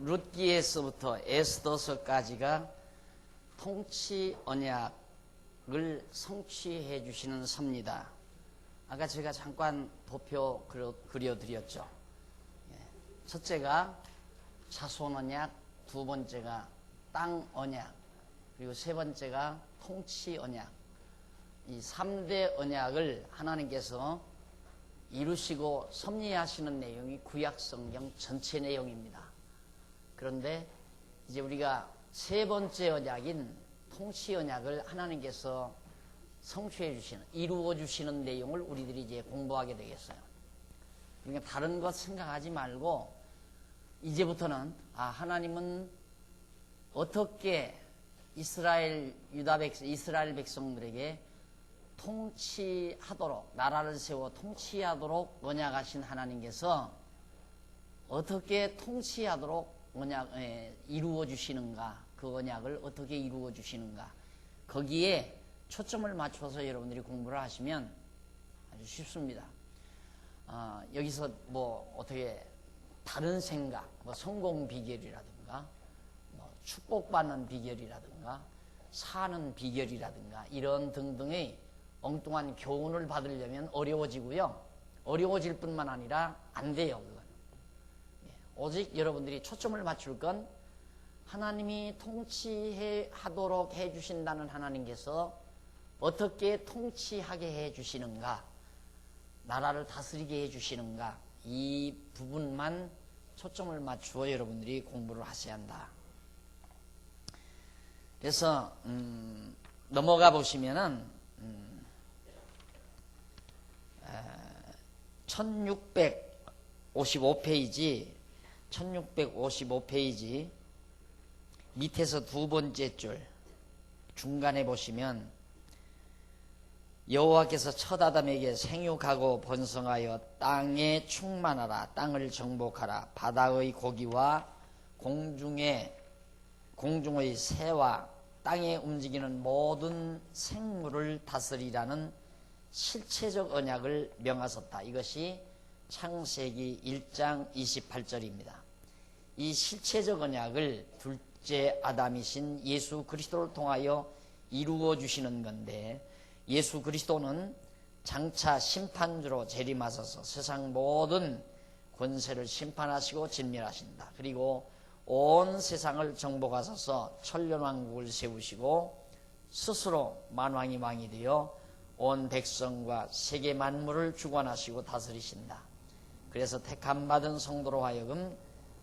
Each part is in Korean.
룻기에서부터 에스더서까지가 통치 언약을 성취해 주시는 서입니다. 아까 제가 잠깐 도표 그려드렸죠. 첫째가 자손 언약, 두 번째가 땅 언약, 그리고 세 번째가 통치 언약. 이 3대 언약을 하나님께서 이루시고 섭리하시는 내용이 구약성경 전체 내용입니다. 그런데 이제 우리가 세 번째 언약인 통치 언약을 하나님께서 성취해 주시는, 이루어 주시는 내용을 우리들이 이제 공부하게 되겠어요. 그러니까 다른 것 생각하지 말고 이제부터는 하나님은 어떻게 이스라엘 백성들에게 통치하도록, 나라를 세워 통치하도록 언약하신 하나님께서 어떻게 통치하도록 이루어 주시는가, 그 언약을 어떻게 이루어 주시는가, 거기에 초점을 맞춰서 여러분들이 공부를 하시면 아주 쉽습니다. 여기서 어떻게 다른 생각, 성공 비결이라든가, 축복받는 비결이라든가, 사는 비결이라든가, 이런 등등의 엉뚱한 교훈을 받으려면 어려워지고요. 어려워질 뿐만 아니라 안 돼요, 그건. 오직 여러분들이 초점을 맞출 건 하나님이 통치하도록 해주신다는 하나님께서 어떻게 통치하게 해주시는가, 나라를 다스리게 해주시는가, 이 부분만 초점을 맞추어 여러분들이 공부를 하셔야 한다. 그래서 넘어가 보시면은 1655페이지 밑에서 두 번째 줄 중간에 보시면 여호와께서 첫 아담에게 생육하고 번성하여 땅에 충만하라, 땅을 정복하라, 바다의 고기와 공중의 새와 땅에 움직이는 모든 생물을 다스리라는 실체적 언약을 명하셨다. 이것이 창세기 1장 28절입니다. 이 실체적 언약을 둘째 아담이신 예수 그리스도를 통하여 이루어 주시는 건데, 예수 그리스도는 장차 심판주로 재림하셔서 세상 모든 권세를 심판하시고 진멸하신다. 그리고 온 세상을 정복하셔서 천년왕국을 세우시고 스스로 만왕이 왕이 되어 온 백성과 세계 만물을 주관하시고 다스리신다. 그래서 택함받은 성도로 하여금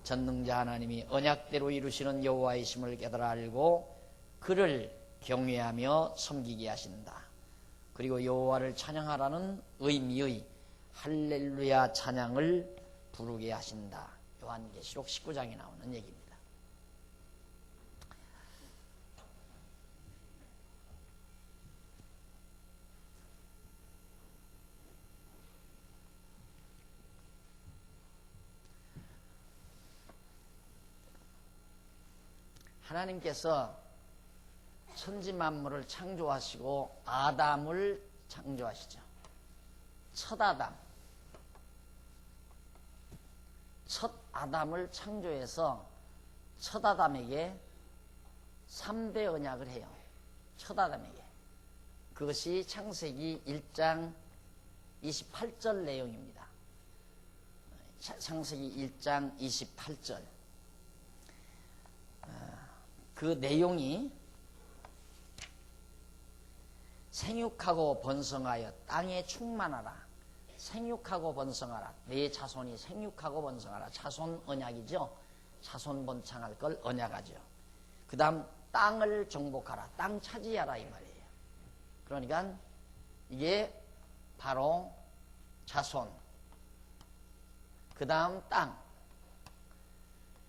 전능자 하나님이 언약대로 이루시는 여호와이심을 깨달아 알고 그를 경외하며 섬기게 하신다. 그리고 여호와를 찬양하라는 의미의 할렐루야 찬양을 부르게 하신다. 요한계시록 19장에 나오는 얘기입니다. 하나님께서 천지 만물을 창조하시고 아담을 창조하시죠. 첫 아담을 창조해서 첫 아담에게 3대 언약을 해요. 첫 아담에게. 그것이 창세기 1장 28절 내용입니다. 창세기 1장 28절. 그 내용이 생육하고 번성하여 땅에 충만하라. 생육하고 번성하라. 내 자손이 생육하고 번성하라. 자손 언약이죠. 자손 번창할 걸 언약하죠. 그 다음 땅을 정복하라. 땅 차지하라 이 말이에요. 그러니까 이게 바로 자손. 그 다음 땅.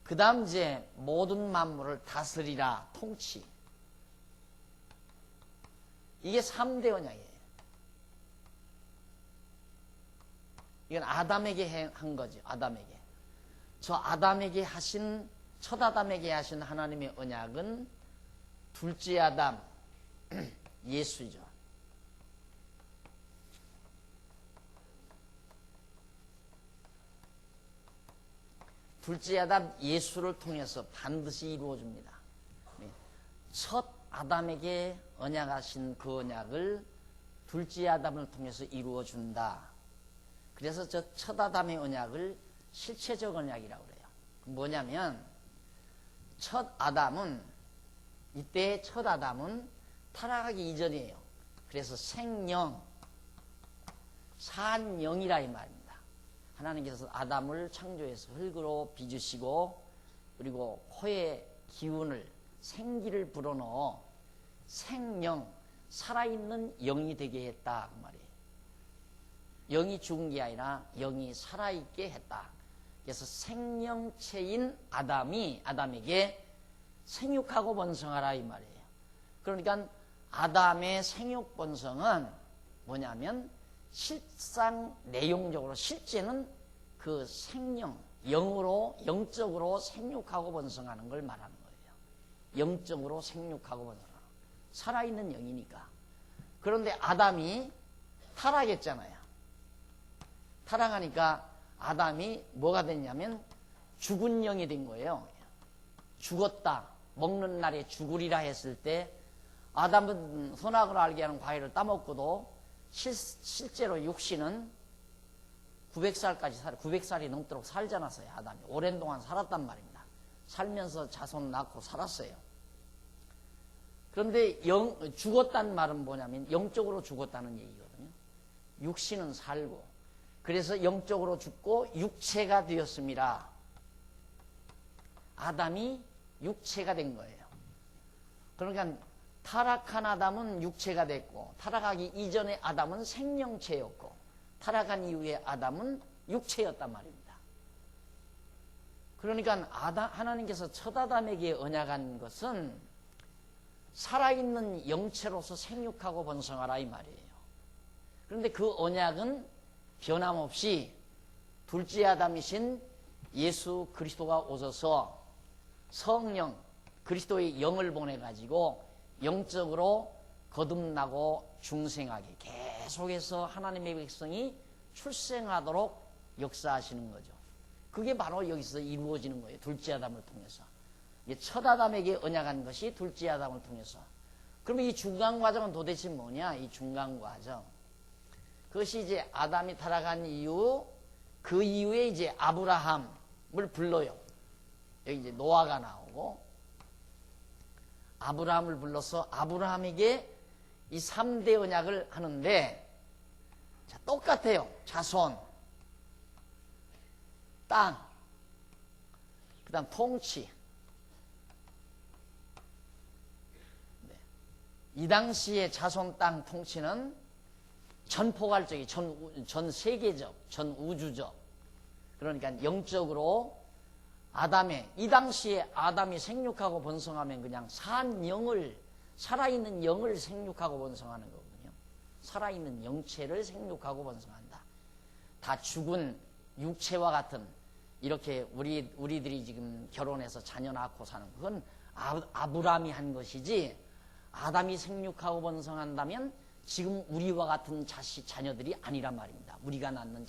그 다음 이제 모든 만물을 다스리라. 통치. 이게 3대 언약이에요. 이건 아담에게 한 거죠. 아담에게. 저 아담에게 하신, 첫 아담에게 하신 하나님의 언약은 둘째 아담, 예수죠. 둘째 아담 예수를 통해서 반드시 이루어집니다. 첫 아담에게 언약하신 그 언약을 둘째 아담을 통해서 이루어준다. 그래서 저 첫 아담의 언약을 실체적 언약이라고 그래요. 뭐냐면 첫 아담은 이때 첫 아담은 타락하기 이전이에요. 그래서 생령, 산영이라 이 말입니다. 하나님께서 아담을 창조해서 흙으로 빚으시고 그리고 코에 기운을 생기를 불어넣어 생령, 살아있는 영이 되게 했다 그 말이에요. 영이 죽은 게 아니라 영이 살아있게 했다. 그래서 생명체인 아담에게 생육하고 번성하라 이 말이에요. 그러니까 아담의 생육 번성은 뭐냐면 실상 내용적으로 실제는 그 생령, 영적으로 생육하고 번성하는 걸 말하는 거예요. 영적으로 생육하고 번성하는 살아있는 영이니까. 그런데 아담이 타락했잖아요. 타락하니까 아담이 뭐가 됐냐면 죽은 영이 된 거예요. 죽었다. 먹는 날에 죽으리라 했을 때 아담은 선악을 알게 하는 과일을 따먹고도 실제로 육신은 900살이 넘도록 살지 않았어요. 아담이 오랜 동안 살았단 말입니다. 살면서 자손 낳고 살았어요. 그런데 죽었다는 말은 뭐냐면 영적으로 죽었다는 얘기거든요. 육신은 살고 그래서 영적으로 죽고 육체가 되었습니다. 아담이 육체가 된 거예요. 그러니까 타락한 아담은 육체가 됐고 타락하기 이전의 아담은 생명체였고 타락한 이후의 아담은 육체였단 말입니다. 그러니까 하나님께서 첫 아담에게 언약한 것은 살아있는 영체로서 생육하고 번성하라 이 말이에요. 그런데 그 언약은 변함없이 둘째 아담이신 예수 그리스도가 오셔서 성령 그리스도의 영을 보내가지고 영적으로 거듭나고 중생하게 계속해서 하나님의 백성이 출생하도록 역사하시는 거죠. 그게 바로 여기서 이루어지는 거예요. 둘째 아담을 통해서. 첫 아담에게 언약한 것이 둘째 아담을 통해서. 그러면 이 중간 과정은 도대체 뭐냐? 이 중간 과정. 그것이 이제 아담이 타락한 이후, 그 이후에 이제 아브라함을 불러요. 여기 이제 노아가 나오고, 아브라함을 불러서 아브라함에게 이 3대 언약을 하는데, 자, 똑같아요. 자손, 땅, 그 다음 통치. 네. 이 당시의 자손 땅 통치는 전포괄적이, 전 세계적, 전 우주적. 그러니까 영적으로 이 당시에 아담이 생육하고 번성하면 그냥 살아있는 영을 생육하고 번성하는 거거든요. 살아있는 영체를 생육하고 번성한다. 다 죽은 육체와 같은, 이렇게 우리들이 지금 결혼해서 자녀 낳고 사는 그건 아브라함이 한 것이지, 아담이 생육하고 번성한다면 지금 우리와 같은 자녀들이 아니란 말입니다. 우리가 낳는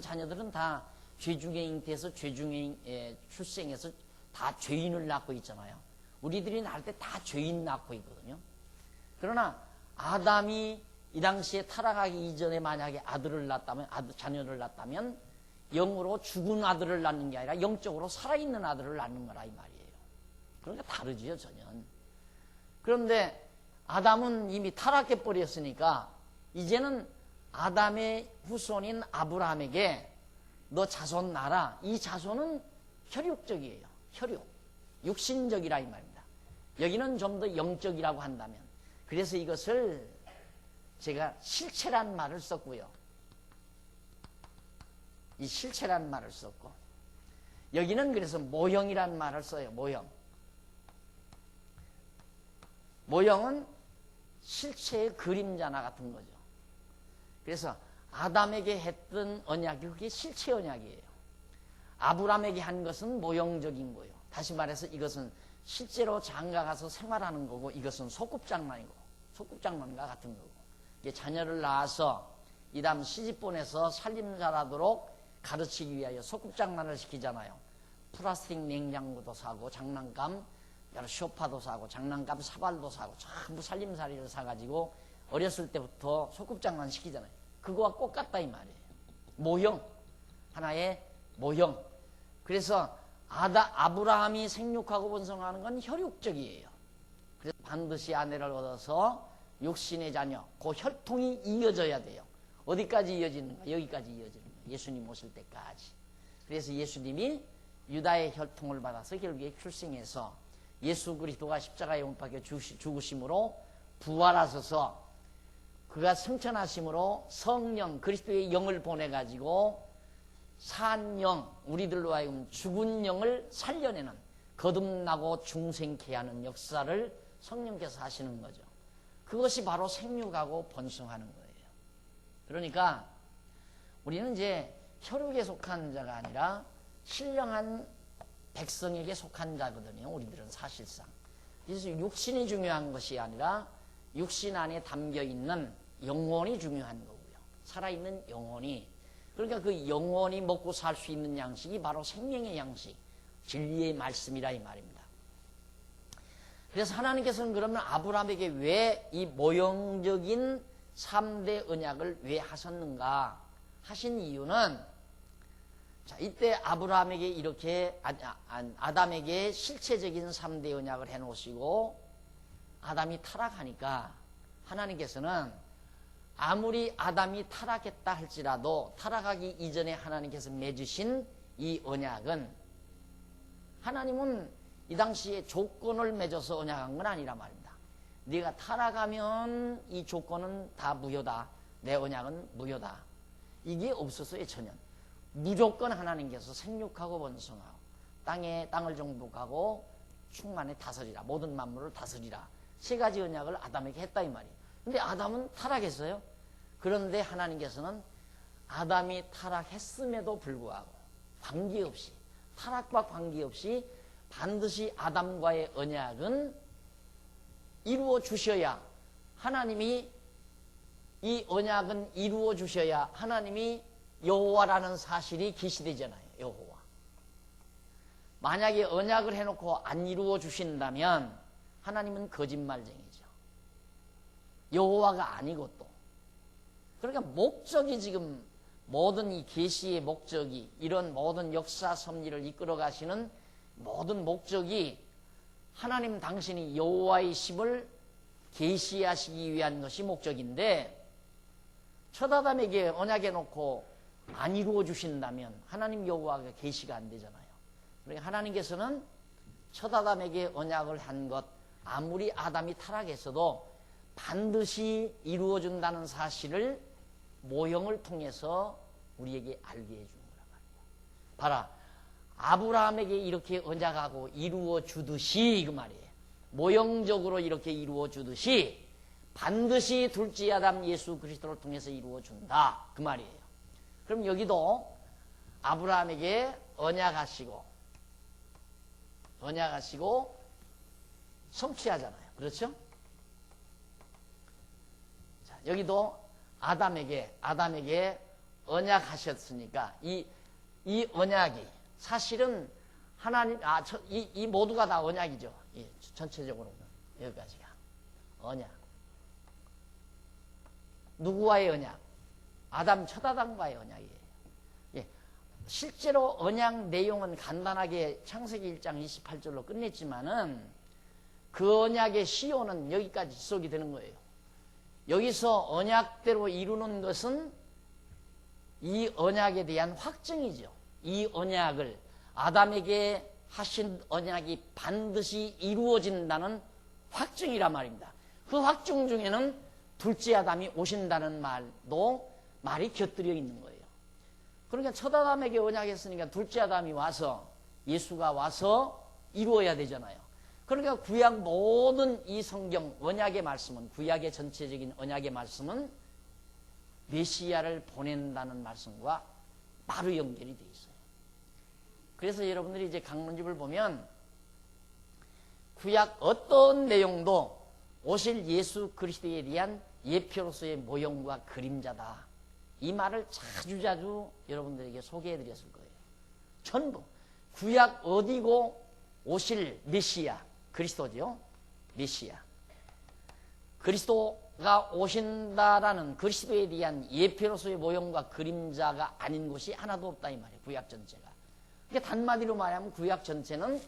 자녀들은 다 죄 중에 잉태해서 죄 중에 출생해서 다 죄인을 낳고 있잖아요. 우리들이 낳을 때 다 죄인 낳고 있거든요. 그러나 아담이 이 당시에 타락하기 이전에 만약에 자녀를 낳았다면 영으로 죽은 아들을 낳는 게 아니라 영적으로 살아있는 아들을 낳는 거라 이 말이에요. 그러니까 다르지요, 전혀. 그런데 아담은 이미 타락해 버렸으니까 이제는 아담의 후손인 아브라함에게 너 자손 낳아라. 이 자손은 혈육적이에요. 육신적이라 이 말입니다. 여기는 좀 더 영적이라고 한다면, 그래서 이것을 제가 실체란 말을 썼고요. 이 실체란 말을 썼고, 여기는 그래서 모형이란 말을 써요. 모형은 실체의 그림자나 같은 거죠. 그래서 아담에게 했던 언약이 그게 실체 언약이에요. 아브라함에게 한 것은 모형적인 거예요. 다시 말해서 이것은 실제로 장가 가서 생활하는 거고, 이것은 소꿉장난과 같은 거고, 이게 자녀를 낳아서 이 다음 시집 보내서 살림 잘하도록 가르치기 위하여 소꿉장난을 시키잖아요. 플라스틱 냉장고도 사고 장난감 여러 소파도 사고 장난감 사발도 사고 전부 살림살이를 사가지고 어렸을 때부터 소꿉장난 시키잖아요. 그거와 똑같다 이 말이에요. 모형, 하나의 모형. 그래서 아브라함이 생육하고 번성하는 건 혈육적이에요. 그래서 반드시 아내를 얻어서 육신의 자녀, 그 혈통이 이어져야 돼요. 어디까지 이어지는가? 여기까지 이어지는 거예요. 예수님 오실 때까지. 그래서 예수님이 유다의 혈통을 받아서 결국에 출생해서 예수 그리스도가 십자가에 못 박혀 죽으심으로 부활하셔서 그가 승천하심으로 성령 그리스도의 영을 보내가지고 산 영, 우리들로 하여금 죽은 영을 살려내는 거듭나고 중생케 하는 역사를 성령께서 하시는 거죠. 그것이 바로 생육하고 번성하는 거예요. 그러니까 우리는 이제 혈육에 속한 자가 아니라 신령한 백성에게 속한 자거든요. 우리들은 사실상. 그래서 육신이 중요한 것이 아니라 육신 안에 담겨있는 영혼이 중요한 거고요. 살아있는 영혼이. 그러니까 그 영혼이 먹고 살 수 있는 양식이 바로 생명의 양식, 진리의 말씀이라 이 말입니다. 그래서 하나님께서는 그러면 아브라함에게 왜 이 모형적인 3대 언약을 왜 하셨는가 하신 이유는, 자, 이때 아브라함에게 이렇게 아담에게 실체적인 3대 언약을 해놓으시고 아담이 타락하니까 하나님께서는 아무리 아담이 타락했다 할지라도 타락하기 이전에 하나님께서 맺으신 이 언약은, 하나님은 이 당시에 조건을 맺어서 언약한 건 아니란 말입니다. 네가 타락하면 이 조건은 다 무효다. 내 언약은 무효다. 이게 없었어요. 전혀. 무조건 하나님께서 생육하고 번성하고 땅을 정복하고 충만히 다스리라. 모든 만물을 다스리라. 3가지 언약을 아담에게 했다 이 말이에요. 근데 아담은 타락했어요. 그런데 하나님께서는 아담이 타락했음에도 불구하고 관계없이, 타락과 관계없이 반드시 아담과의 언약은 이루어 주셔야, 하나님이 이 언약은 이루어 주셔야 하나님이 여호와라는 사실이 계시되잖아요. 여호와. 만약에 언약을 해놓고 안 이루어 주신다면 하나님은 거짓말쟁이죠. 여호와가 아니고 또. 그러니까 목적이 지금 모든 이 계시의 목적이, 이런 모든 역사 섭리를 이끌어 가시는 모든 목적이 하나님 당신이 여호와의 심을 계시하시기 위한 것이 목적인데, 첫 아담에게 언약해 놓고 안 이루어 주신다면 하나님 여호와가 계시가 안 되잖아요. 그러니까 하나님께서는 첫 아담에게 언약을 한 것, 아무리 아담이 타락했어도 반드시 이루어 준다는 사실을 모형을 통해서 우리에게 알게 해준 거란 말이에요. 봐라, 아브라함에게 이렇게 언약하고 이루어 주듯이, 그 말이에요. 모형적으로 이렇게 이루어 주듯이 반드시 둘째 아담 예수 그리스도를 통해서 이루어 준다, 그 말이에요. 그럼 여기도 아브라함에게 언약하시고 성취하잖아요. 그렇죠? 자, 여기도 아담에게 언약하셨으니까 이 언약이 사실은 하나님, 이 모두가 다 언약이죠. 전체적으로 여기까지가 언약. 누구와의 언약? 첫 아담과의 언약이에요. 예. 실제로 언약 내용은 간단하게 창세기 1장 28절로 끝냈지만은 그 언약의 시효는 여기까지 지속이 되는 거예요. 여기서 언약대로 이루는 것은 이 언약에 대한 확증이죠. 이 언약을, 아담에게 하신 언약이 반드시 이루어진다는 확증이란 말입니다. 그 확증 중에는 둘째 아담이 오신다는 말이 곁들여 있는 거예요. 그러니까 첫 아담에게 언약했으니까 둘째 아담이 와서, 예수가 와서 이루어야 되잖아요. 그러니까 구약 모든 이 성경 언약의 말씀은, 구약의 전체적인 언약의 말씀은 메시아를 보낸다는 말씀과 바로 연결이 되어 있어요. 그래서 여러분들이 이제 강론집을 보면 구약 어떤 내용도 오실 예수 그리스도에 대한 예표로서의 모형과 그림자다, 이 말을 자주자주 여러분들에게 소개해 드렸을 거예요. 전부 구약 어디고 오실 메시아 그리스도죠. 메시아 그리스도가 오신다라는 그리스도에 대한 예표로서의 모형과 그림자가 아닌 곳이 하나도 없다 이 말이에요. 구약 전체가. 그러니까 단마디로 말하면 구약 전체는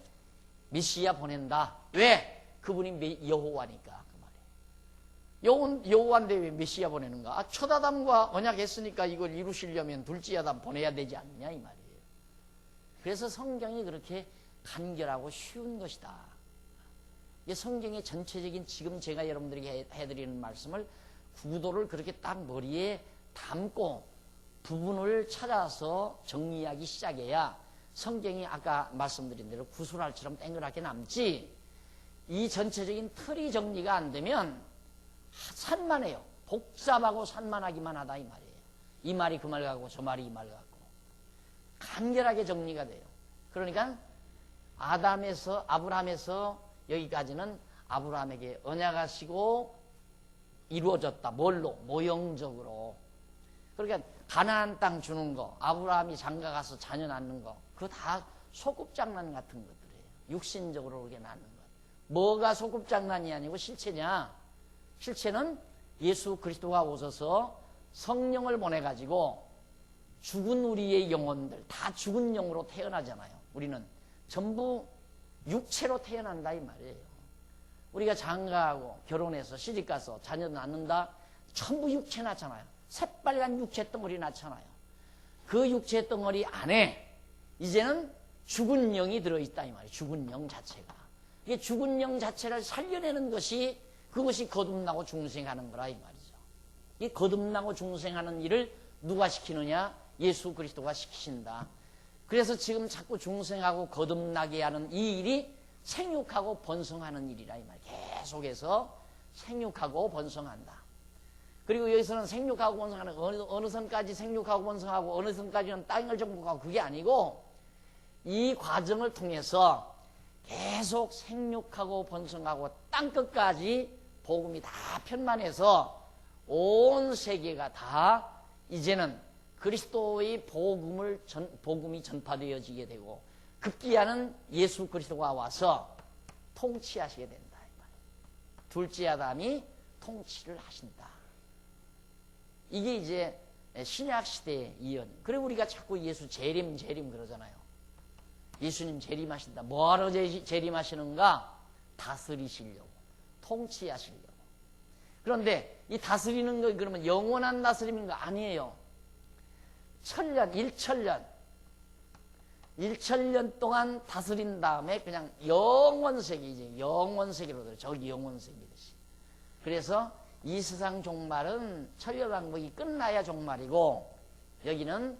메시아 보낸다. 왜? 그분이 여호와니까 그 말이에요. 여호와인데 왜 메시아 보내는가? 첫 아담과 언약했으니까 이걸 이루시려면 둘째 아담 보내야 되지 않느냐 이 말이에요. 그래서 성경이 그렇게 간결하고 쉬운 것이다. 이게 성경의 전체적인 지금 제가 여러분들에게 해드리는 말씀을 구도를 그렇게 딱 머리에 담고 부분을 찾아서 정리하기 시작해야 성경이 아까 말씀드린 대로 구슬알처럼 땡그랗게 남지, 이 전체적인 틀이 정리가 안 되면 산만해요. 복잡하고 산만하기만 하다 이 말이에요. 이 말이 그 말 같고 저 말이 이 말 같고 간결하게 정리가 돼요. 그러니까 아브라함에서 여기까지는 아브라함에게 언약하시고 이루어졌다. 뭘로? 모형적으로. 그러니까 가나안 땅 주는 거, 아브라함이 장가가서 자녀 낳는 거, 그거 다 소꿉장난 같은 것들이에요. 육신적으로 그렇게 낳는 것. 뭐가 소꿉장난이 아니고 실체냐? 실체는 예수 그리스도가 오셔서 성령을 보내가지고 죽은 우리의 영혼들, 다 죽은 영으로 태어나잖아요. 우리는 전부 육체로 태어난다 이 말이에요. 우리가 장가하고 결혼해서 시집가서 자녀 낳는다, 전부 육체 낳잖아요. 새빨간 육체 덩어리 낳잖아요. 그 육체 덩어리 안에 이제는 죽은 영이 들어있다 이 말이에요. 죽은 영 자체가. 이게 죽은 영 자체를 살려내는 것이, 그것이 거듭나고 중생하는 거라 이 말이죠. 이 거듭나고 중생하는 일을 누가 시키느냐? 예수 그리스도가 시키신다. 그래서 지금 자꾸 중생하고 거듭나게 하는 이 일이 생육하고 번성하는 일이라 이 말이에요. 계속해서 생육하고 번성한다. 그리고 여기서는 생육하고 번성하는, 어느 선까지 생육하고 번성하고 어느 선까지는 땅을 정복하고, 그게 아니고 이 과정을 통해서 계속 생육하고 번성하고 땅끝까지 복음이 다 편만해서 온 세계가 다 이제는 그리스도의 복음이 전파되어지게 되고, 급기야는 예수 그리스도가 와서 통치하시게 된다. 둘째 아담이 통치를 하신다. 이게 이제 신약 시대의 이언. 그리고 우리가 자꾸 예수 재림 그러잖아요. 예수님 재림하신다. 뭐하러 재림하시는가? 다스리시려고, 통치하시려고. 그런데 이 다스리는 거 그러면 영원한 다스림인가? 아니에요. 1천년 동안 다스린 다음에 그냥 영원세계, 이제 영원세계로 들어요. 저기 영원세계듯이. 그래서 이 세상 종말은 천년왕국이 끝나야 종말이고, 여기는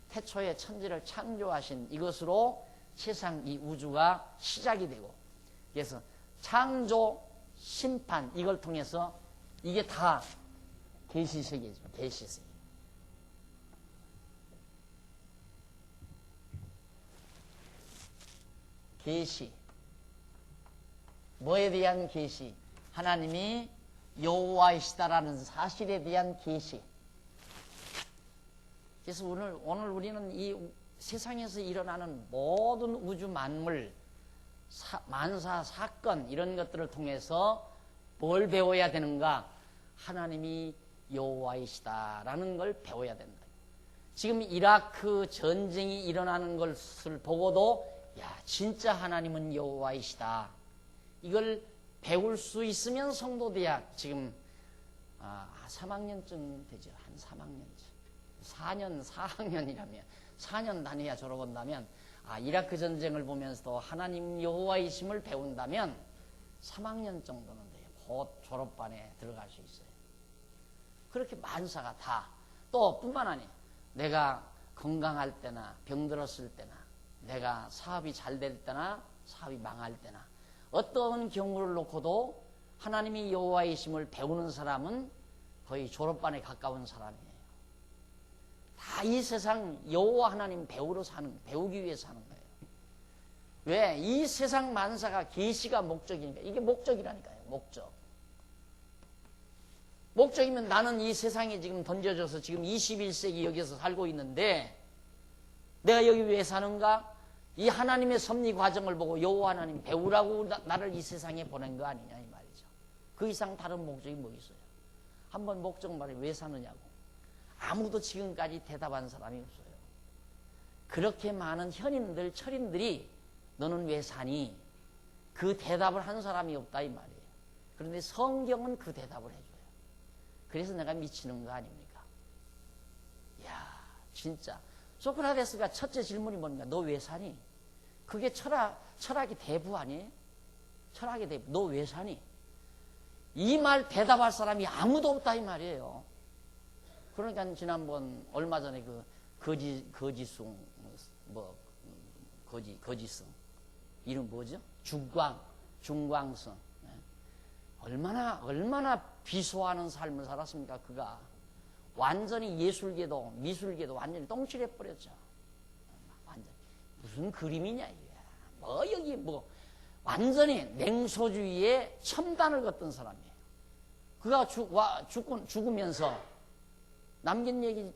태초에 천지를 창조하신 이것으로 세상 이 우주가 시작이 되고, 그래서 창조, 심판, 이걸 통해서 이게 다 계시세계죠. 계시세계. 계시. 뭐에 대한 계시? 하나님이 여호와이시다라는 사실에 대한 계시. 그래서 오늘 우리는 이 세상에서 일어나는 모든 우주 만물, 만사, 사건, 이런 것들을 통해서 뭘 배워야 되는가? 하나님이 여호와이시다라는 걸 배워야 된다. 지금 이라크 전쟁이 일어나는 것을 보고도 야, 진짜 하나님은 여호와이시다. 이걸 배울 수 있으면 성도대학 지금 3학년쯤 되죠. 한 3학년쯤. 4학년이라면 4년 다녀야 졸업한다면, 이라크 전쟁을 보면서도 하나님 여호와이심을 배운다면 3학년 정도는 돼요. 곧 졸업반에 들어갈 수 있어요. 그렇게 만사가 다. 또 뿐만 아니에요. 내가 건강할 때나 병들었을 때나, 내가 사업이 잘 될 때나 사업이 망할 때나, 어떤 경우를 놓고도 하나님이 여호와이심을 배우는 사람은 거의 졸업반에 가까운 사람이에요. 다 이 세상 여호와 하나님 배우기 위해서 사는 거예요. 왜? 이 세상 만사가 계시가 목적이니까. 이게 목적이라니까요. 목적. 목적이면 나는 이 세상에 지금 던져져서 지금 21세기 여기서 살고 있는데 내가 여기 왜 사는가? 이 하나님의 섭리 과정을 보고 여호와 하나님 배우라고 나를 이 세상에 보낸 거 아니냐 이 말이죠. 그 이상 다른 목적이 뭐 있어요? 한번 목적 말해 왜 사느냐고. 아무도 지금까지 대답한 사람이 없어요. 그렇게 많은 현인들, 철인들이 너는 왜 사니? 그 대답을 한 사람이 없다 이 말이에요. 그런데 성경은 그 대답을 해줘요. 그래서 내가 미치는 거 아닙니까? 이야, 진짜. 소크라테스가 첫째 질문이 뭔가? 너 왜 사니? 그게 철학의 대부 아니에요? 철학의 대부. 너 왜 사니? 이 말 대답할 사람이 아무도 없다 이 말이에요. 그러니까 지난번 얼마 전에 그 거지숭 거지성 이름 뭐죠? 중광성 얼마나 비소하는 삶을 살았습니까? 그가 완전히 예술계도 미술계도 완전히 똥칠해 버렸죠. 완전 무슨 그림이냐 이게. 뭐 여기 뭐 완전히 냉소주의에 첨단을 걷던 사람이에요. 그가 죽으면서 남긴 얘기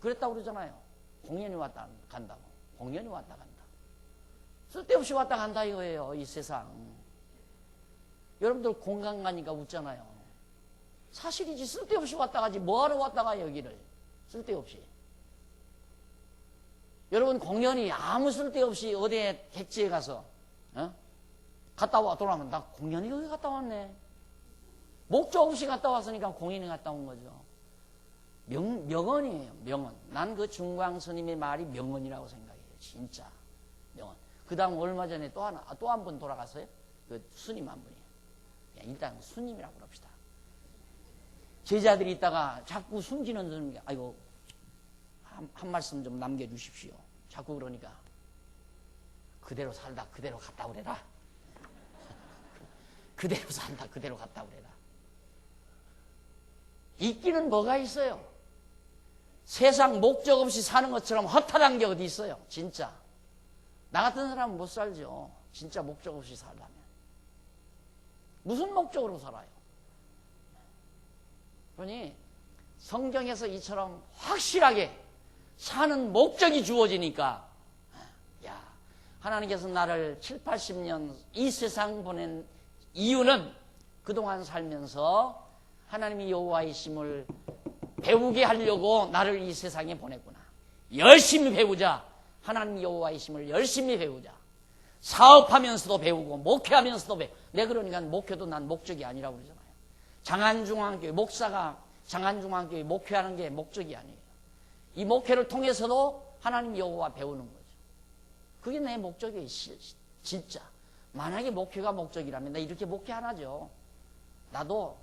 그랬다고 그러잖아요. 공연이 왔다 간다고. 공연이 왔다 간다. 쓸데없이 왔다 간다 이거예요. 이 세상. 여러분들 공감 가니까 웃잖아요. 사실이지. 쓸데없이 왔다 가지. 뭐하러 왔다 가 여기를. 쓸데없이. 여러분 공연이 아무 쓸데없이 어디에 택지에 가서 갔다 와 돌아오면 나 공연이 여기 갔다 왔네. 목적 없이 갔다 왔으니까 공연이 갔다 온 거죠. 명언이에요. 명언. 난 그 중광 스님의 말이 명언이라고 생각해요. 진짜 명언. 그 다음 얼마 전에 또 한 분 돌아갔어요. 그 스님 한 분이. 일단 스님이라고 그럽시다. 제자들이 있다가 자꾸 숨기는 스님이 아이고 한 말씀 좀 남겨주십시오. 자꾸 그러니까 그대로 살다 그대로 갔다 오래라. 그대로 산다 그대로 갔다 오래라. 있기는 뭐가 있어요? 세상 목적 없이 사는 것처럼 허탈한 게 어디 있어요? 진짜. 나 같은 사람은 못 살죠. 진짜 목적 없이 살려면. 무슨 목적으로 살아요? 그러니 성경에서 이처럼 확실하게 사는 목적이 주어지니까 야, 하나님께서 나를 7, 80년 이 세상 보낸 이유는 그동안 살면서 하나님이 여호와이심을 배우게 하려고 나를 이 세상에 보냈구나. 열심히 배우자. 하나님 여호와이심을 열심히 배우자. 사업하면서도 배우고 목회하면서도 배우고. 내가 그러니까 목회도 난 목적이 아니라고 그러잖아요. 장안중앙교회 목사가 장안중앙교회 목회하는 게 목적이 아니에요. 이 목회를 통해서도 하나님 여호와 배우는 거죠. 그게 내 목적이에요. 진짜. 만약에 목회가 목적이라면 나 이렇게 목회 안 하죠. 나도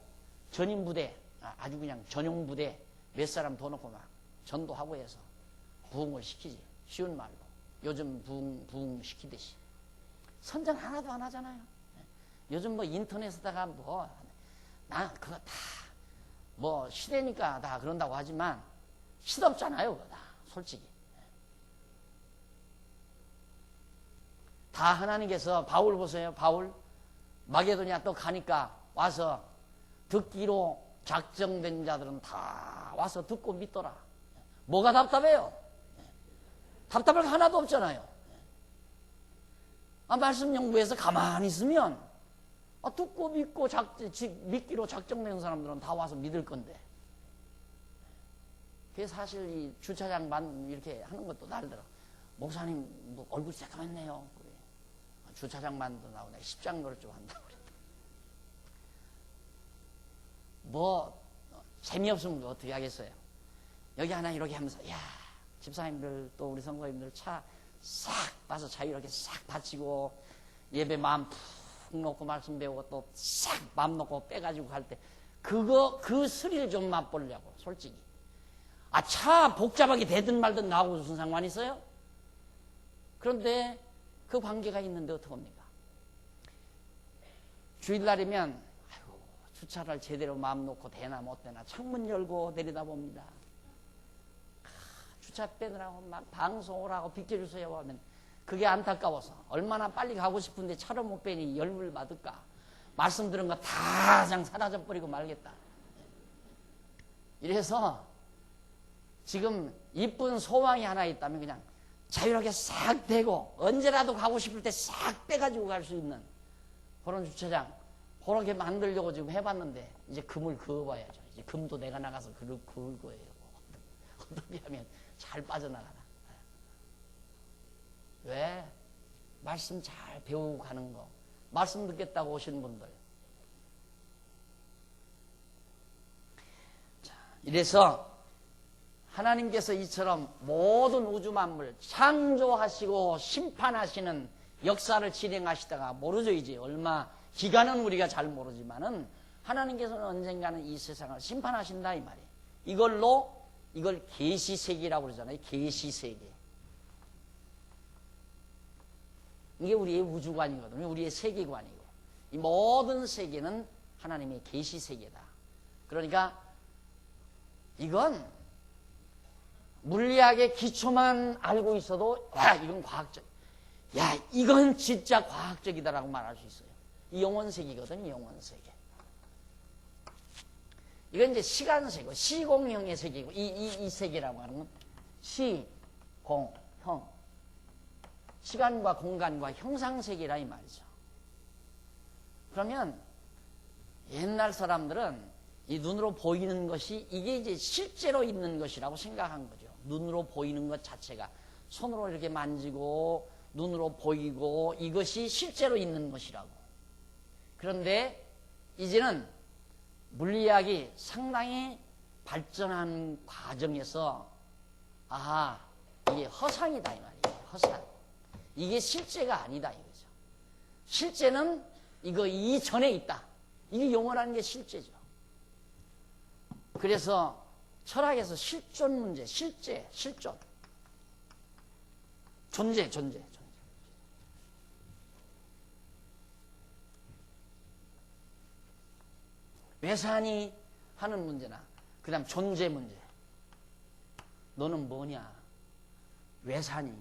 전임부대 아주 그냥 전용부대 몇 사람 더 놓고 막 전도하고 해서 부흥을 시키지. 쉬운 말로. 요즘 부흥 시키듯이. 선전 하나도 안 하잖아요. 요즘 뭐 인터넷에다가 나 그거 다 뭐 시대니까 다 그런다고 하지만 시덥잖아요. 그거 다 솔직히. 다 하나님께서 바울 보세요. 바울 마게도냐 또 가니까 와서 듣기로 작정된 자들은 다 와서 듣고 믿더라. 뭐가 답답해요? 답답할 거 하나도 없잖아요. 말씀 연구해서 가만히 있으면 듣고 믿고 믿기로 작정된 사람들은 다 와서 믿을 건데. 그게 사실 이 주차장만 이렇게 하는 것도 날더라. 목사님 뭐 얼굴이 새까맣네요. 주차장만도 나오네. 십장로를 좀 한다고 그랬다. 뭐 재미없으면 어떻게 하겠어요? 여기 하나 이렇게 하면서 야 집사님들 또 우리 성도님들 차 싹 봐서 자유롭게 싹 바치고 예배 마음 푹 놓고 말씀 배우고 또 싹 마음 놓고 빼가지고 갈 때 그 스릴 좀 맛보려고 솔직히. 차 복잡하게 되든 말든 나하고 무슨 상관 있어요? 그런데 그 관계가 있는데 어떡합니까? 주일날이면 아이고 주차를 제대로 마음 놓고 되나 못 되나 창문 열고 내리다 봅니다. 주차 빼느라고 막 방송을 하고 비켜주세요 하면 그게 안타까워서 얼마나 빨리 가고 싶은데 차를 못 빼니 열불 받을까. 말씀 들은 거 다 그냥 사라져 버리고 말겠다. 이래서 지금 이쁜 소망이 하나 있다면 그냥 자유롭게 싹 대고 언제라도 가고 싶을 때 싹 빼가지고 갈 수 있는 그런 주차장 그렇게 만들려고 지금 해봤는데 이제 금을 그어봐야죠. 이제 금도 내가 나가서 그을 거예요. 어떻게 하면 잘 빠져나가나. 왜? 말씀 잘 배우고 가는 거. 말씀 듣겠다고 오신 분들. 자, 이래서 하나님께서 이처럼 모든 우주 만물 창조하시고 심판하시는 역사를 진행하시다가 모르죠. 이제 얼마 기간은 우리가 잘 모르지만은 하나님께서는 언젠가는 이 세상을 심판하신다 이 말이에요. 이걸 계시세계라고 그러잖아요. 계시세계. 이게 우리의 우주관이거든요. 우리의 세계관이고 이 모든 세계는 하나님의 계시세계다. 그러니까 이건 물리학의 기초만 알고 있어도 야 이건 과학적, 야 이건 진짜 과학적이다라고 말할 수 있어요. 이 영혼세계거든요. 영혼세계. 이건 이제 시간세계고 시공형의 세계고 이 세계라고 하는 건 시공형, 시간과 공간과 형상세계라 이 말이죠. 그러면 옛날 사람들은 이 눈으로 보이는 것이 이게 이제 실제로 있는 것이라고 생각한 거죠. 눈으로 보이는 것 자체가 손으로 이렇게 만지고 눈으로 보이고 이것이 실제로 있는 것이라고. 그런데 이제는 물리학이 상당히 발전한 과정에서 아하 이게 허상이다 이 말이에요. 허상. 이게 실제가 아니다 이거죠. 실제는 이거 이전에 있다. 이게 영원한 게 실제죠. 그래서 철학에서 실존 문제, 실제, 실존. 존재. 왜 사니 하는 문제나 그 다음 존재 문제. 너는 뭐냐? 왜 사니?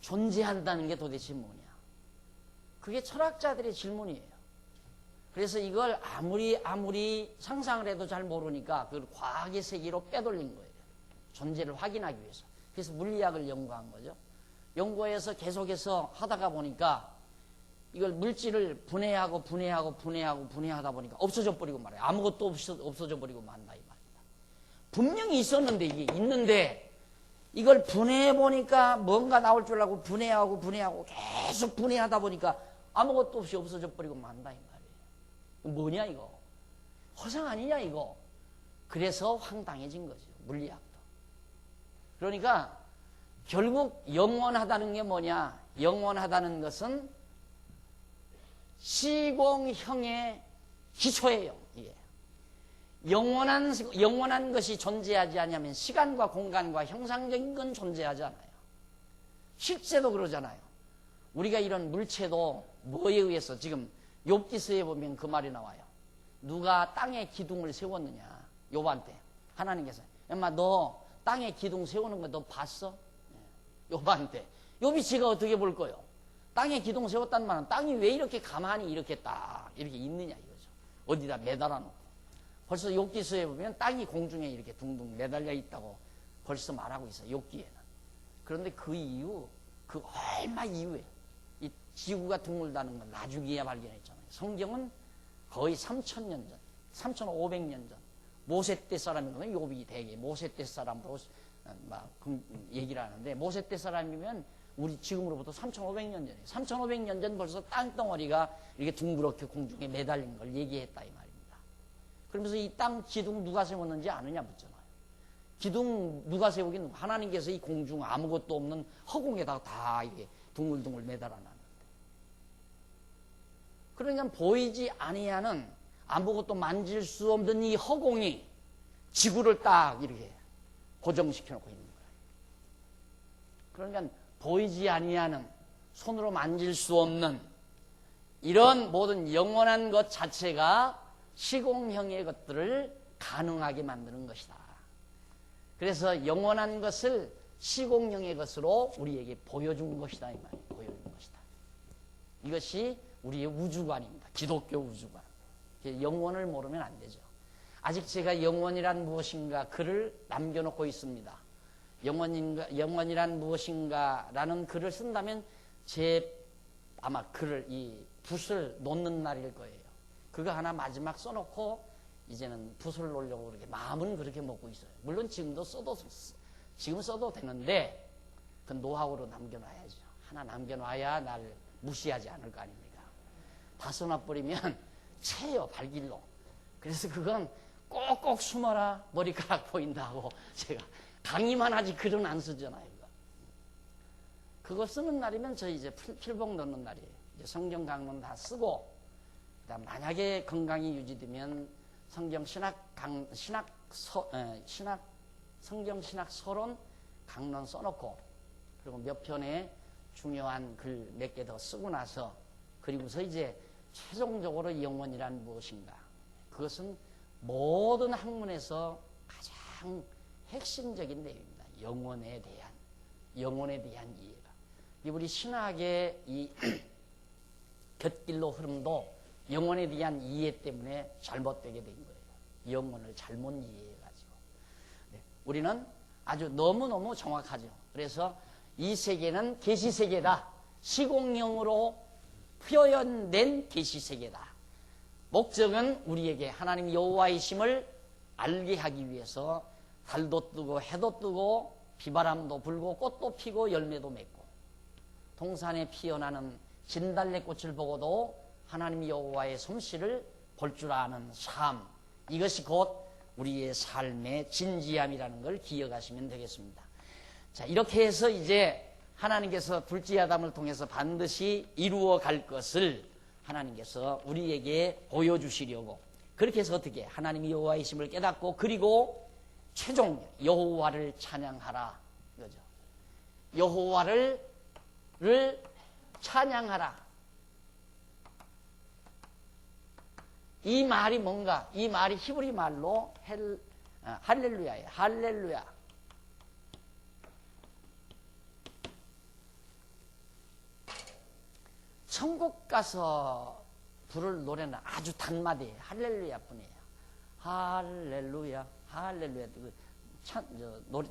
존재한다는 게 도대체 뭐냐? 그게 철학자들의 질문이에요. 그래서 이걸 아무리 상상을 해도 잘 모르니까 그걸 과학의 세계로 빼돌린 거예요. 존재를 확인하기 위해서. 그래서 물리학을 연구한 거죠. 연구해서 계속해서 하다가 보니까 이걸 물질을 분해하다 보니까 없어져 버리고 말아요. 아무것도 없어져 버리고 만다 이 말입니다. 분명히 있었는데 이게 있는데 이걸 분해해보니까 뭔가 나올 줄 알고 분해하고 계속 분해하다 보니까 아무것도 없이 없어져 버리고 만다 이 말이에요. 뭐냐 이거? 허상 아니냐 이거? 그래서 황당해진 거죠. 물리학도. 그러니까 결국 영원하다는 게 뭐냐? 영원하다는 것은 시공형의 기초예요. 이게. 영원한 것이 존재하지 않으면 시간과 공간과 형상적인 건 존재하지 않아요. 실제도 그러잖아요. 우리가 이런 물체도 뭐에 의해서 지금 욥기서에 보면 그 말이 나와요. 누가 땅에 기둥을 세웠느냐. 욥한테 하나님께서 엄마 너 땅에 기둥 세우는 거 너 봤어? 욥한테. 욥이 지가 어떻게 볼 거요? 땅에 기둥 세웠단 말은 땅이 왜 이렇게 가만히 이렇게 딱 이렇게 있느냐 이거죠. 어디다 매달아 놓고. 벌써 욥기서에 보면 땅이 공중에 이렇게 둥둥 매달려 있다고 벌써 말하고 있어요. 욥기에는. 그런데 그 이유, 그 얼마 이후에 이 지구가 둥글다는 건 나중에야 발견했잖아요. 성경은 거의 3,000년 전, 3,500년 전 모세 때 사람이거든요. 욥이 대개 모세 때 사람으로 막 얘기를 하는데 모세 때 사람이면 우리 지금으로부터 3,500년 전이에요. 3,500년 전 벌써 땅덩어리가 이렇게 둥그렇게 공중에 매달린 걸 얘기했다 이 말입니다. 그러면서 이 땅 기둥 누가 세웠는지 아느냐 묻잖아요. 기둥 누가 세우긴 하나님께서 이 공중 아무것도 없는 허공에다가 다 이렇게 둥글둥글 매달아놨는데. 그러니까 보이지 아니하는 아무것도 만질 수 없는 이 허공이 지구를 딱 이렇게 고정시켜 놓고 있는 거예요. 그러니까 보이지 아니하는 손으로 만질 수 없는 이런 모든 영원한 것 자체가 시공형의 것들을 가능하게 만드는 것이다. 그래서 영원한 것을 시공형의 것으로 우리에게 보여준 것이다. 이 말이에요. 보여준 것이다. 이것이 우리의 우주관입니다. 기독교 우주관. 영원을 모르면 안 되죠. 아직 제가 영원이란 무엇인가 글을 남겨놓고 있습니다. 영원이란 무엇인가라는 글을 쓴다면 제 아마 글을 이 붓을 놓는 날일 거예요. 그거 하나 마지막 써놓고 이제는 붓을 놓으려고 그렇게 마음은 그렇게 먹고 있어요. 물론 지금 써도 되는데 그 노하우로 남겨놔야죠. 하나 남겨놔야 날 무시하지 않을 거 아닙니까? 다 써놔버리면 채요, 발길로. 그래서 그건 꼭꼭 숨어라, 머리카락 보인다고 제가 강의만 하지 글은 안 쓰잖아요. 그거 쓰는 날이면 저 이제 필봉 넣는 날이에요. 이제 성경 강론 다 쓰고, 그다음 만약에 건강이 유지되면 성경 성경 신학 서론 강론 써놓고, 그리고 몇 편의 중요한 글 몇 개 더 쓰고 나서, 그리고서 이제 최종적으로 영원이란 무엇인가. 그것은 모든 학문에서 가장 핵심적인 내용입니다. 영원에 대한 이해가. 우리 신학의 이 곁길로 흐름도 영원에 대한 이해 때문에 잘못되게 된 거예요. 영원을 잘못 이해해가지고. 네, 우리는 아주 너무너무 정확하죠. 그래서 이 세계는 계시세계다. 시공령으로 표현된 계시세계다. 목적은 우리에게 하나님 여호와이심을 알게 하기 위해서 달도 뜨고 해도 뜨고 비바람도 불고 꽃도 피고 열매도 맺고 동산에 피어나는 진달래꽃을 보고도 하나님 여호와의 솜씨를 볼 줄 아는 삶, 이것이 곧 우리의 삶의 진지함이라는 걸 기억하시면 되겠습니다. 자, 이렇게 해서 이제 하나님께서 둘째 아담을 통해서 반드시 이루어 갈 것을 하나님께서 우리에게 보여주시려고, 그렇게 해서 어떻게 하나님이 여호와이심을 깨닫고, 그리고 최종 여호와를 찬양하라 이거죠. 여호와를 찬양하라. 이 말이 뭔가? 이 말이 히브리 말로 할렐루야예요. 할렐루야. 천국 가서 부를 노래는 아주 단마디예요. 할렐루야 뿐이에요. 할렐루야, 할렐루야.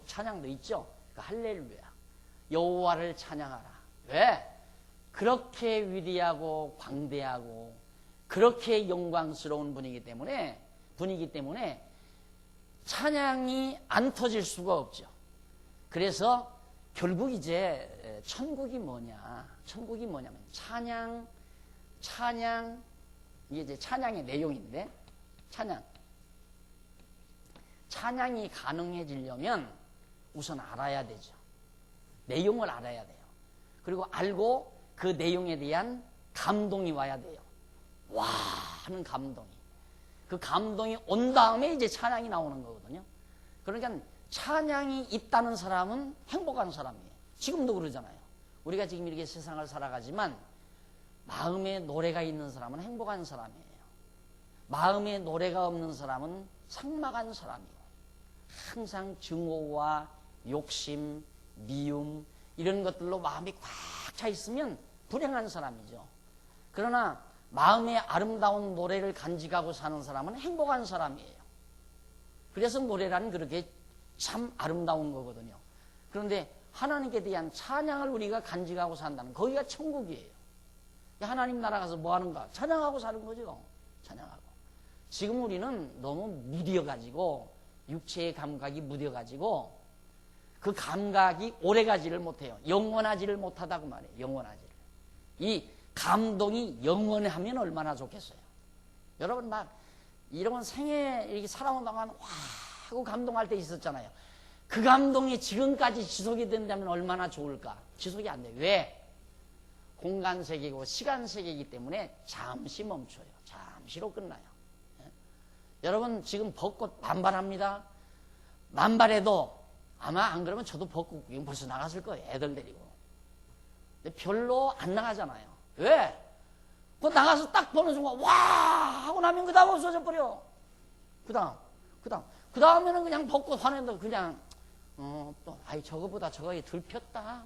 찬양도 있죠. 그 할렐루야. 여호와를 찬양하라. 왜? 그렇게 위대하고 광대하고 그렇게 영광스러운 분이기 때문에 찬양이 안 터질 수가 없죠. 그래서 결국 이제 천국이 뭐냐면 찬양, 이게 이제 찬양의 내용인데, 찬양이 가능해지려면 우선 알아야 되죠. 내용을 알아야 돼요. 그리고 알고 그 내용에 대한 감동이 와야 돼요. 와 하는 감동이. 그 감동이 온 다음에 이제 찬양이 나오는 거거든요. 그러니까 찬양이 있다는 사람은 행복한 사람이에요. 지금도 그러잖아요. 우리가 지금 이렇게 세상을 살아가지만 마음에 노래가 있는 사람은 행복한 사람이에요. 마음에 노래가 없는 사람은 삭막한 사람이에요. 항상 증오와 욕심, 미움 이런 것들로 마음이 꽉 차 있으면 불행한 사람이죠. 그러나 마음에 아름다운 노래를 간직하고 사는 사람은 행복한 사람이에요. 그래서 노래라는 그렇게 참 아름다운 거거든요. 그런데 하나님께 대한 찬양을 우리가 간직하고 산다는, 거기가 천국이에요. 하나님 나라 가서 뭐 하는가? 찬양하고 사는 거죠. 찬양하고. 지금 우리는 너무 무뎌가지고, 육체의 감각이 무뎌가지고 그 감각이 오래가지를 못해요. 영원하지를 못하다고 말해요. 영원하지를. 이 감동이 영원하면 얼마나 좋겠어요. 여러분 막 이런 생애 이렇게 살아온 동안 와 하고 감동할 때 있었잖아요. 그 감동이 지금까지 지속이 된다면 얼마나 좋을까? 지속이 안 돼요. 왜? 공간 세계고 시간 세계이기 때문에 잠시 멈춰요. 잠시로 끝나요. 예? 여러분 지금 벚꽃 만발합니다. 만발해도 아마 안 그러면 저도 벚꽃 구경 벌써 나갔을 거예요. 애들 데리고. 근데 별로 안 나가잖아요. 왜? 그 나가서 딱 보는 순간 와 하고 나면 그 다음 없어져 버려. 그 다음에는 그냥 벚꽃 화내도 그냥 또 아이 저거보다 저거에 덜 폈다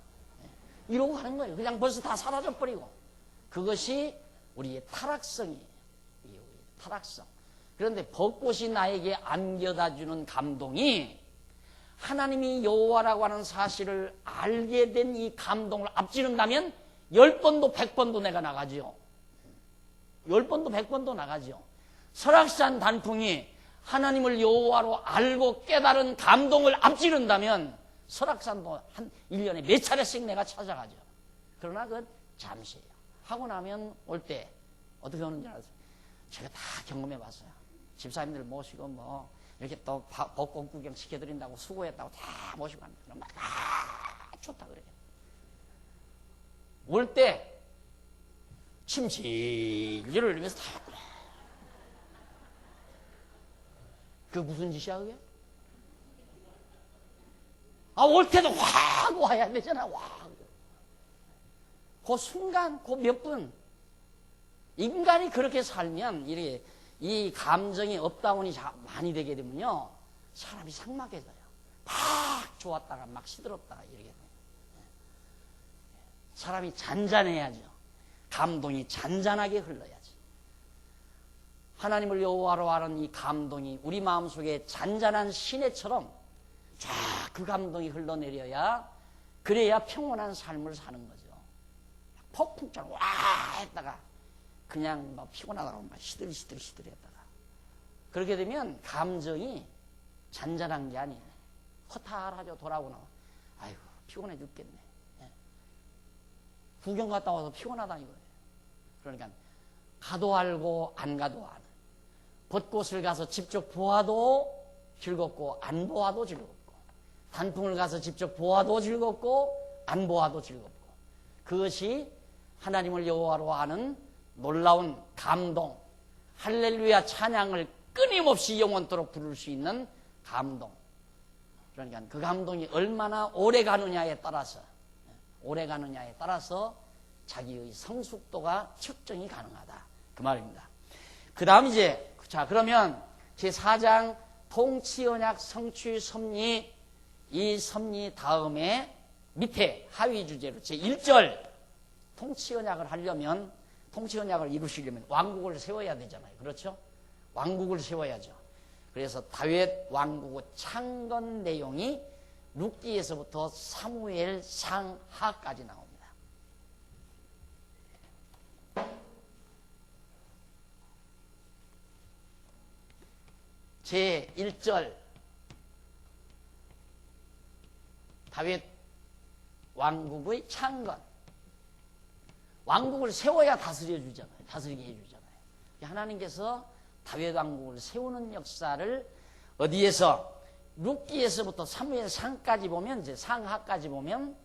이러고 가는 거예요. 그냥 벌써 다 사라져 버리고. 그것이 우리의 타락성이에요. 우리의 타락성. 그런데 벚꽃이 나에게 안겨다 주는 감동이 하나님이 여호와라고 하는 사실을 알게 된 이 감동을 앞지른다면 10번도 100번도 내가 나가지요. 10번도 100번도 나가지요. 설악산 단풍이 하나님을 여호와로 알고 깨달은 감동을 앞지른다면 설악산도 한 1년에 몇 차례씩 내가 찾아가죠. 그러나 그건 잠시예요. 하고 나면 올 때 어떻게 오는지 알아요? 제가 다 경험해 봤어요. 집사님들 모시고 뭐 이렇게 또 벚꽃 구경 시켜드린다고 수고했다고 다 모시고 갑니다. 그럼 막 좋다 그래요. 올 때 침실을 흘리면서 다 그래. 그게 무슨 짓이야 그게? 올 때도 확 와야 되잖아. 확. 그 순간 그 몇 분 인간이 그렇게 살면 이렇게 이 감정이 업다운이 많이 되게 되면요 사람이 삭막해져요. 막 좋았다가 막 시들었다가 이렇게 돼요. 사람이 잔잔해야죠. 감동이 잔잔하게 흘러야지. 하나님을 여호와로 아는 이 감동이 우리 마음속에 잔잔한 시내처럼 쫙 그 감동이 흘러내려야 그래야 평온한 삶을 사는 거죠. 폭풍처럼 와 했다가 그냥 막 피곤하다가 막 시들시들했다가 그렇게 되면 감정이 잔잔한 게 아니에요. 허탈하죠. 돌아오고 나면 아이고 피곤해 죽겠네. 구경 갔다 와서 피곤하다 이거예요. 그러니까 가도 알고 안 가도 아는 벚꽃을 가서 직접 보아도 즐겁고 안 보아도 즐겁고 단풍을 가서 직접 보아도 즐겁고 안 보아도 즐겁고 그것이 하나님을 여호와로 아는 놀라운 감동, 할렐루야 찬양을 끊임없이 영원토록 부를 수 있는 감동. 그러니까 그 감동이 얼마나 오래 가느냐에 따라서 자기의 성숙도가 측정이 가능하다. 그 말입니다. 그 다음 이제, 자, 그러면 제4장 통치언약 성취 섭리, 이 섭리 다음에 밑에 하위 주제로 제1절 통치언약을 하려면, 통치언약을 이루시려면 왕국을 세워야 되잖아요. 그렇죠? 왕국을 세워야죠. 그래서 다윗 왕국의 창건 내용이 룻기에서부터 사무엘 상하까지 나옵니다. 제1절 다윗 왕국의 창건. 왕국을 세워야 다스리게 해주잖아요. 하나님께서 다윗 왕국을 세우는 역사를 어디에서 룻기에서부터 사무엘 상까지 보면 이제 상하까지 보면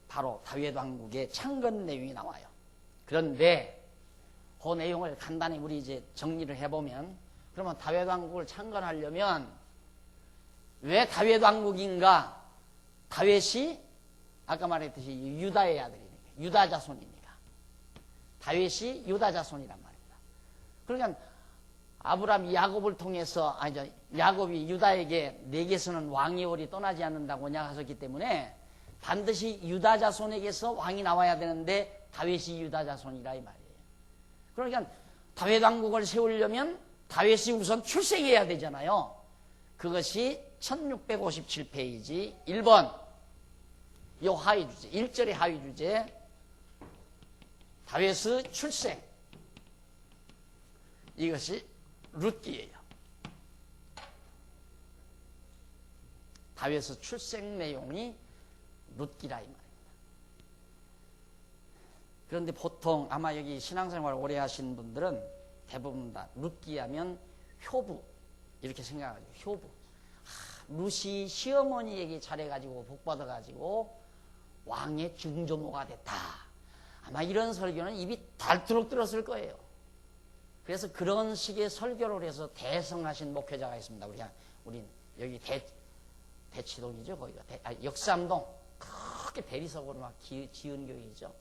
바로 다윗 왕국의 창건 내용이 나와요. 그런데 그 내용을 간단히 우리 이제 정리를 해보면 그러면 다윗 왕국을 창건하려면 왜 다윗 왕국인가? 다윗이 아까 말했듯이 유다의 아들이니까 유다 자손이니까 다윗이 유다 자손이란 말입니다. 그러니까 아브라함이 야곱을 통해서 야곱이 유다에게 내게서는 왕의 올이 떠나지 않는다고 언약하셨기 때문에 반드시 유다 자손에게서 왕이 나와야 되는데 다윗이 유다 자손이라 이 말이에요. 그러니까 다윗 왕국을 세우려면 다윗이 우선 출생해야 되잖아요. 그것이 1657페이지 1번 요 하위 주제 1절의 하위 주제 다윗의 출생 이것이 룻기예요. 다윗의 출생 내용이 룻기라 이 말입니다. 그런데 보통 아마 여기 신앙생활 오래 하신 분들은 대부분 다 룻기 하면 효부 이렇게 생각하죠. 효부. 룻이 시어머니에게 잘해가지고 복받아가지고 왕의 중조모가 됐다. 아마 이런 설교는 입이 닳도록 들었을 거예요. 그래서 그런 식의 설교를 해서 대성하신 목회자가 있습니다. 우리 여기 대치동이죠. 거기가 역삼동 크게 대리석으로 막 지은 교회이죠.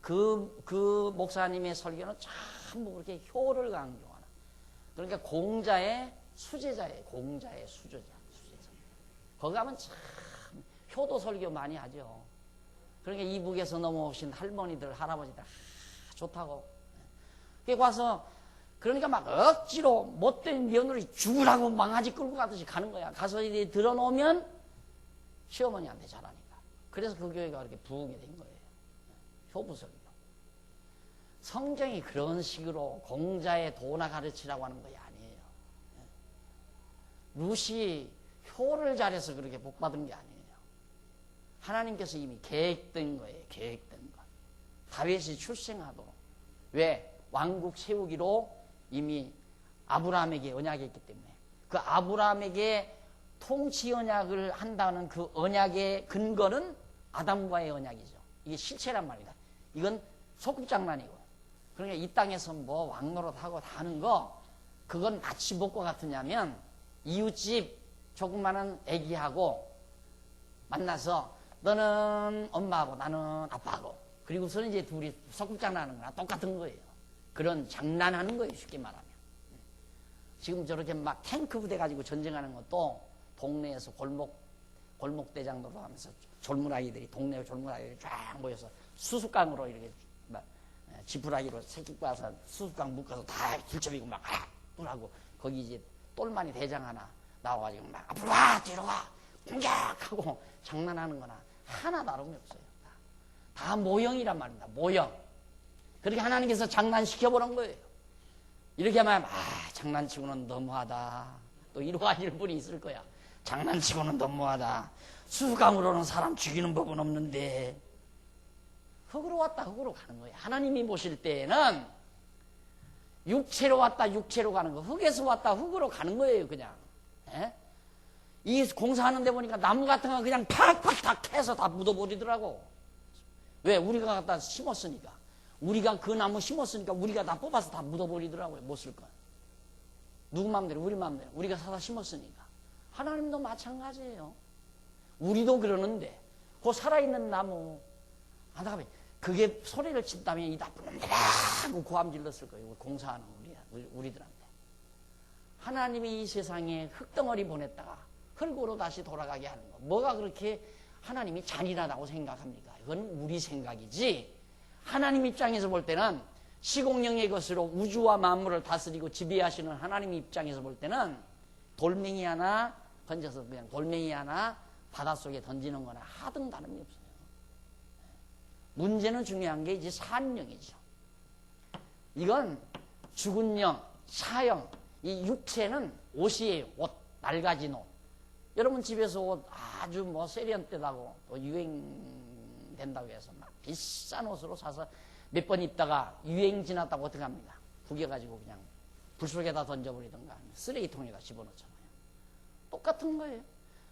그 목사님의 설교는 전부 그렇게 효를 강조하는. 그러니까 공자의 수제자예요. 공자의 수제자. 거기 가면 참 효도 설교 많이 하죠. 그러니까 이북에서 넘어오신 할머니들, 할아버지들 좋다고. 거기 가서 그러니까 막 억지로 못된 며느리 죽으라고 망아지 끌고 가듯이 가는 거야. 가서 이제 들어놓으면 시어머니한테 잘하니까. 그래서 그 교회가 그렇게 부흥이 된 거예요. 효부성이요. 성경이 그런 식으로 공자의 도나 가르치라고 하는 것이 아니에요. 룻이 효를 잘해서 그렇게 복받은 게 아니에요. 하나님께서 이미 계획된 거예요. 계획된 것. 다윗이 출생하도록. 왜? 왕국 세우기로 이미 아브라함에게 언약했기 때문에. 그 아브라함에게 통치 언약을 한다는 그 언약의 근거는 아담과의 언약이죠. 이게 실체란 말이다. 이건 소꿉장난이고. 그러니까 이 땅에서 뭐 왕노릇하고 다 하는 거, 그건 마치 무엇과 같으냐면 이웃집 조그마한 애기하고 만나서 너는 엄마하고 나는 아빠하고, 그리고서는 이제 둘이 소꿉장난하는 거나 똑같은 거예요. 그런 장난하는 거예요, 쉽게 말하면. 지금 저렇게 막 탱크 부대 가지고 전쟁하는 것도 동네에서 골목대장도로 하면서 젊은 아이들이, 동네 젊은 아이들이 쫙 모여서 수수깡으로 이렇게 막 지푸라기로 새끼 꽈서 수수깡 묶어서 다 길쳐비고 막 하고, 거기 이제 똘마니 대장 하나 나와가지고 막 앞으로 와 뒤로 와 공격하고 장난하는 거나 하나 다름이 없어요. 다 모형이란 말입니다. 모형. 그렇게 하나님께서 장난시켜보는 거예요. 이렇게 하면 장난치고는 너무하다. 또 이러고 하실 분이 있을 거야. 장난치고는 너무하다. 수수깡으로는 사람 죽이는 법은 없는데. 흙으로 왔다 흙으로 가는 거예요. 하나님이 보실 때에는 육체로 왔다 육체로 가는 거, 흙에서 왔다 흙으로 가는 거예요. 그냥. 예? 이 공사하는 데 보니까 나무 같은 거 그냥 팍팍 캐서 다 묻어버리더라고. 왜? 우리가 갖다 심었으니까. 우리가 그 나무 심었으니까 우리가 다 뽑아서 다 묻어버리더라고요. 못 쓸 건. 누구 마음대로? 우리 마음대로. 우리가 사다 심었으니까. 하나님도 마찬가지예요. 우리도 그러는데 그 살아있는 나무 하다가 그게 소리를 친다면 이 나쁜 놈들아 하고 고함 질렀을 거예요. 공사하는 우리들한테. 하나님이 이 세상에 흙덩어리 보냈다가 흙으로 다시 돌아가게 하는 거. 뭐가 그렇게 하나님이 잔인하다고 생각합니까? 이건 우리 생각이지. 하나님 입장에서 볼 때는 시공령의 것으로 우주와 만물을 다스리고 지배하시는 하나님 입장에서 볼 때는 돌멩이 하나 던져서 그냥 돌멩이 하나 바닷속에 던지는 거나 하등 다름이 없어요. 문제는 중요한 게 이제 산령이죠. 이건 죽은 영, 사형, 이 육체는 옷이에요. 옷, 낡아진 옷. 여러분 집에서 옷 아주 뭐 세련되다고 또 유행된다고 해서 막 비싼 옷으로 사서 몇 번 입다가 유행 지났다고 어떻게 합니까? 구겨가지고 그냥 불 속에다 던져버리던가 쓰레기통에다 집어넣잖아요. 똑같은 거예요.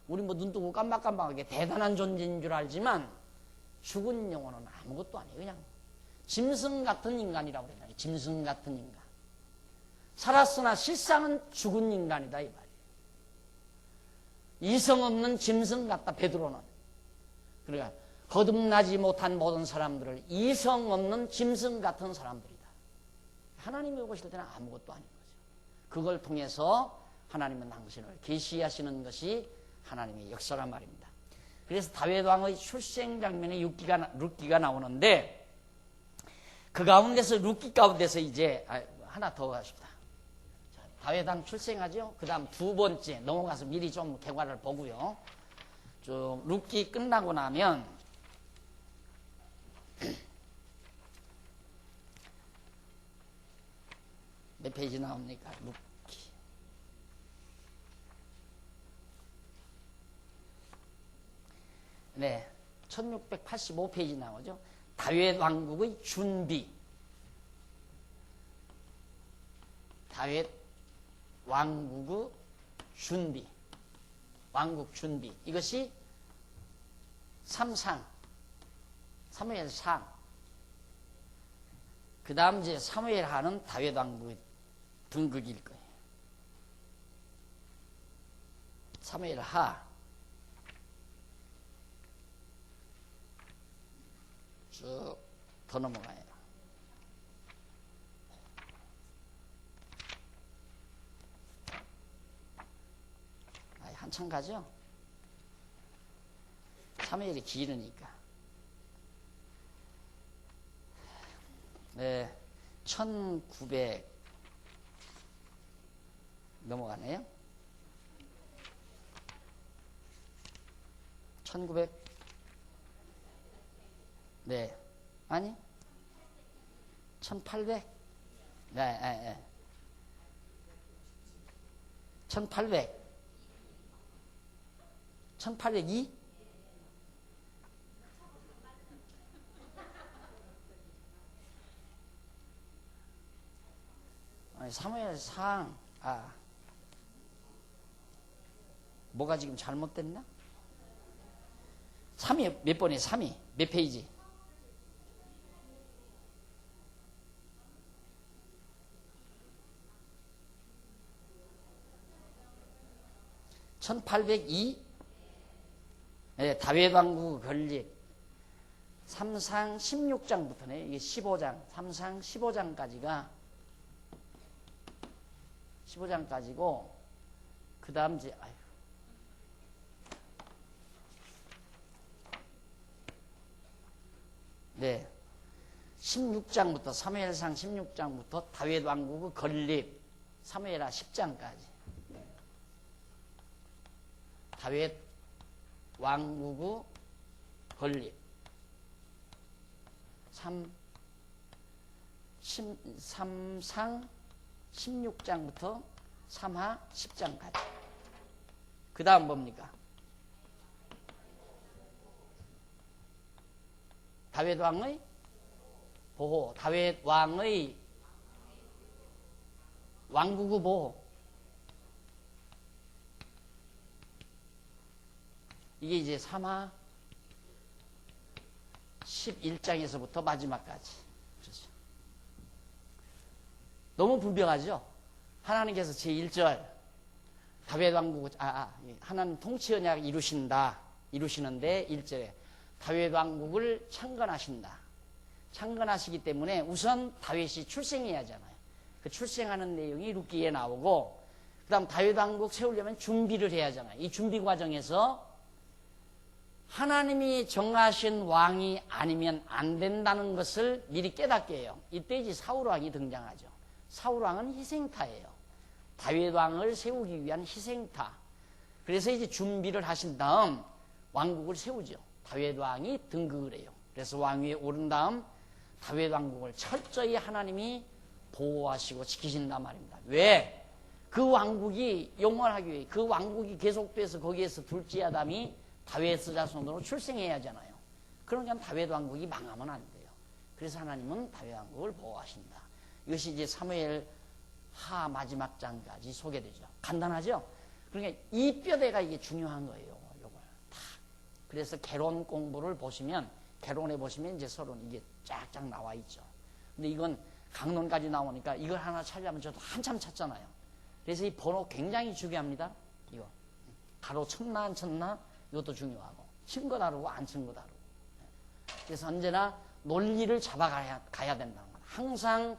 우리 뭐 눈 뜨고 깜박깜박하게 대단한 존재인 줄 알지만 죽은 영혼은 아무것도 아니에요. 그냥 짐승 같은 인간이라고 그러잖아요. 짐승 같은 인간. 살았으나 실상은 죽은 인간이다 이 말이에요. 이성 없는 짐승 같다 베드로는. 그러니까 거듭나지 못한 모든 사람들을 이성 없는 짐승 같은 사람들이다. 하나님이 보실 때는 아무것도 아닌 거죠. 그걸 통해서 하나님은 당신을 계시하시는 것이 하나님의 역사란 말입니다. 그래서 다윗 왕의 출생 장면에 룻기가 나오는데 그 가운데서 룻기 가운데서 이제 하나 더 가십니다. 다윗 왕 출생하죠. 그 다음 두 번째 넘어가서 미리 좀 결과를 보고요. 좀 룻기 끝나고 나면 몇 페이지 나옵니까? 룻기. 네, 1685페이지 나오죠. 다윗 왕국의 준비. 다윗 왕국의 준비. 왕국 준비. 이것이 3상. 사무엘상. 그 다음 이제 사무엘하는 다윗 왕국의 등극일 거예요. 사무엘하. 쭉 더 넘어가요. 한참 가죠? 사무엘이 길으니까. 네, 1900 넘어가네요. 1900 네. 아니 1800 네, 네, 네. 1800 1802 사무엘상 뭐가 지금 잘못됐나? 3위 몇 번이에요? 3위 몇 페이지? 1802 네, 다윗 왕국 건립 3상 16장부터네. 이게 15장 3상 15장까지고 그 다음 이제 네 16장부터 사무엘상 16장부터 다윗 왕국의 건립 사무엘하 10장까지 다윗 왕국의 건립 3상 16장부터 3하 10장까지 그 다음 뭡니까? 다윗 왕의 보호 다윗 왕의 왕국의 보호 이게 이제 3하 11장에서부터 마지막까지 그렇죠. 너무 불병하죠. 하나님께서 제1절 다윗 왕국 하나님 통치 언약 이루시는데 1절에 다윗 왕국을 창건하신다. 창건하시기 때문에 우선 다윗이 출생해야 하잖아요. 그 출생하는 내용이 룻기에 나오고 그 다음 다윗 왕국 세우려면 준비를 해야 하잖아요. 이 준비 과정에서 하나님이 정하신 왕이 아니면 안 된다는 것을 미리 깨닫게 해요. 이때 이제 사울왕이 등장하죠. 사울왕은 희생타예요. 다윗 왕을 세우기 위한 희생타. 그래서 이제 준비를 하신 다음 왕국을 세우죠. 다윗 왕이 등극을 해요. 그래서 왕위에 오른 다음 다윗 왕국을 철저히 하나님이 보호하시고 지키신단 말입니다. 왜? 그 왕국이 영원하기 위해 그 왕국이 계속돼서 거기에서 둘째 아담이 다윗 자손으로 출생해야 하잖아요. 그러니까 다윗 왕국이 망하면 안 돼요. 그래서 하나님은 다윗 왕국을 보호하신다. 이것이 이제 사무엘 하 마지막 장까지 소개되죠. 간단하죠? 그러니까 이 뼈대가 이게 중요한 거예요. 요걸 다. 그래서 개론 공부를 보시면 개론해 보시면 이제 서론 이게 쫙쫙 나와 있죠. 근데 이건 강론까지 나오니까 이걸 하나 찾으려면 저도 한참 찾잖아요. 그래서 이 번호 굉장히 중요합니다. 이거 가로 쳤나 안 쳤나 이것도 중요하고 친 거 다르고 안 친 거 다르고. 그래서 언제나 논리를 잡아가야 된다는 거예요. 항상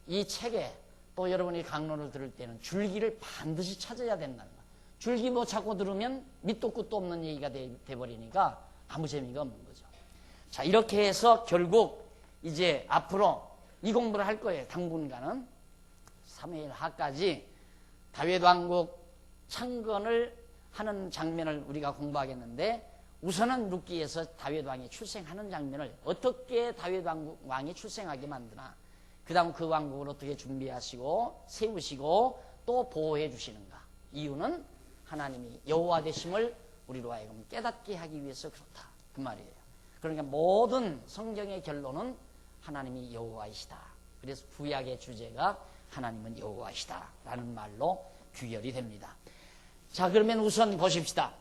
이 책에 또 여러분이 강론을 들을 때는 줄기를 반드시 찾아야 된다는 거예요. 줄기 뭐 찾고 들으면 밑도 끝도 없는 얘기가 돼버리니까 아무 재미가 없는 거죠. 자, 이렇게 해서 결국 이제 앞으로 이 공부를 할 거예요. 당분간은 사무엘하까지 다윗 왕국 창건을 하는 장면을 우리가 공부하겠는데 우선은 룻기에서 다윗 왕이 출생하는 장면을 어떻게 다윗 왕이 출생하게 만드나 그 다음 그 왕국을 어떻게 준비하시고 세우시고 또 보호해 주시는가. 이유는 하나님이 여호와 되심을 우리로 하여금 깨닫게 하기 위해서 그렇다. 그 말이에요. 그러니까 모든 성경의 결론은 하나님이 여호와이시다. 그래서 구약의 주제가 하나님은 여호와이시다 라는 말로 귀결이 됩니다. 자, 그러면 우선 보십시다.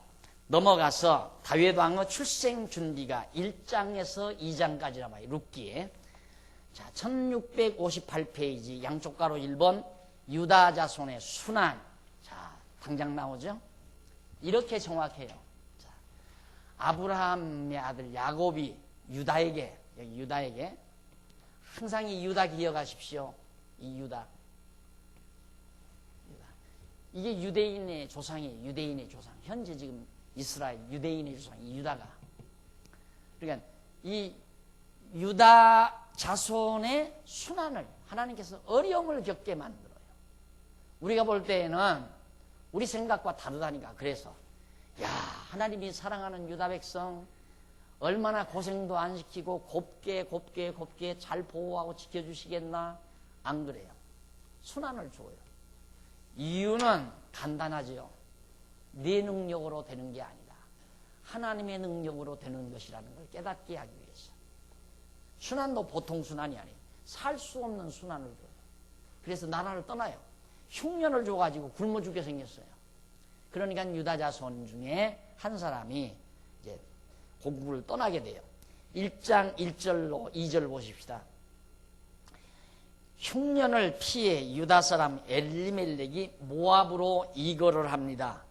넘어가서 다윗 왕의 출생 준비가 1장에서 2장까지 나와요. 룻기에. 자, 1658페이지 양쪽 가로 1번 유다 자손의 순환. 자, 당장 나오죠? 이렇게 정확해요. 자, 아브라함의 아들 야곱이 유다에게, 여기 유다에게, 항상 이 유다 기억하십시오. 이 유다. 이게 유대인의 조상이에요. 유대인의 조상. 현재 지금 이스라엘 유대인의 조상, 이 유다가. 그러니까 이 유다 자손의 순환을 하나님께서 어려움을 겪게 만들어요. 우리가 볼 때에는 우리 생각과 다르다니까. 그래서 야, 하나님이 사랑하는 유다 백성 얼마나 고생도 안 시키고 곱게 잘 보호하고 지켜주시겠나? 안 그래요. 순환을 줘요. 이유는 간단하지요. 내 능력으로 되는 게 아니라 하나님의 능력으로 되는 것이라는 걸 깨닫게 하기 위해서. 순환도 보통 순환이 아니에요. 살 수 없는 순환을 줘요. 그래서 나라를 떠나요. 흉년을 줘가지고 굶어 죽게 생겼어요. 그러니까 유다 자손 중에 한 사람이 이제 고국을 떠나게 돼요. 1장 1절로 2절 보십시다. 흉년을 피해 유다 사람 엘리멜렉이 모압으로 이거를 합니다.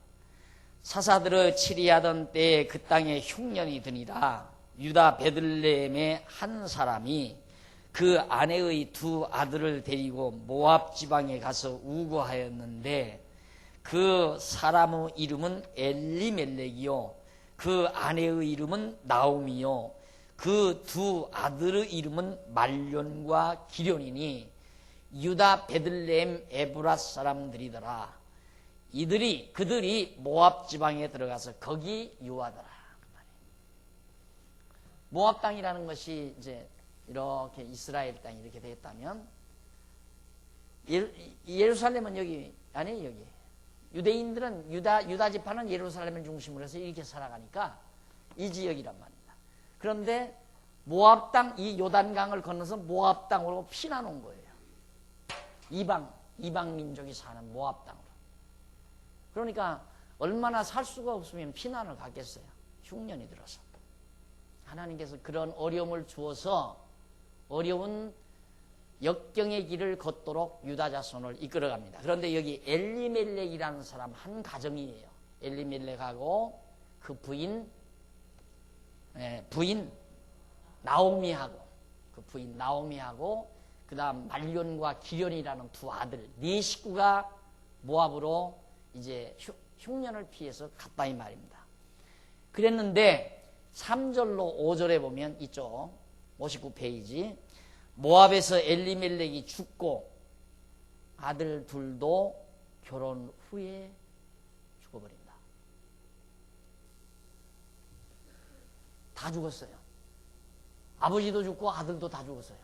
사사들을 치리하던 때에 그 땅에 흉년이 드니라. 유다 베들레헴의 한 사람이 그 아내의 두 아들을 데리고 모압 지방에 가서 우거하였는데 그 사람의 이름은 엘리멜렉이요 그 아내의 이름은 나오미요 그 두 아들의 이름은 말론과 기련이니 유다 베들레헴 에브라 사람들이더라. 그들이 모압 지방에 들어가서 거기 유하더라. 모압 땅이라는 것이 이제 이렇게 이스라엘 땅이 이렇게 되었다면 예루살렘은 여기 아니에요. 여기 유대인들은 유다 지파는 예루살렘을 중심으로 해서 이렇게 살아가니까 이 지역이란 말입니다. 그런데 모압 땅, 이 요단강을 건너서 모압 땅으로 피난온 거예요. 이방 민족이 사는 모압 땅으로. 그러니까 얼마나 살 수가 없으면 피난을 갔겠어요. 흉년이 들어서. 하나님께서 그런 어려움을 주어서 어려운 역경의 길을 걷도록 유다 자손을 이끌어갑니다. 그런데 여기 엘리멜렉이라는 사람 한 가정이에요. 엘리멜렉하고 그 부인 나오미하고 그 다음 말론과 기련이라는 두 아들 네 식구가 모압으로 이제 흉년을 피해서 갔다 이 말입니다. 그랬는데 3절로 5절에 보면 이쪽 59페이지 모압에서 엘리멜렉이 죽고 아들 둘도 결혼 후에 죽어버린다. 다 죽었어요. 아버지도 죽고 아들도 다 죽었어요.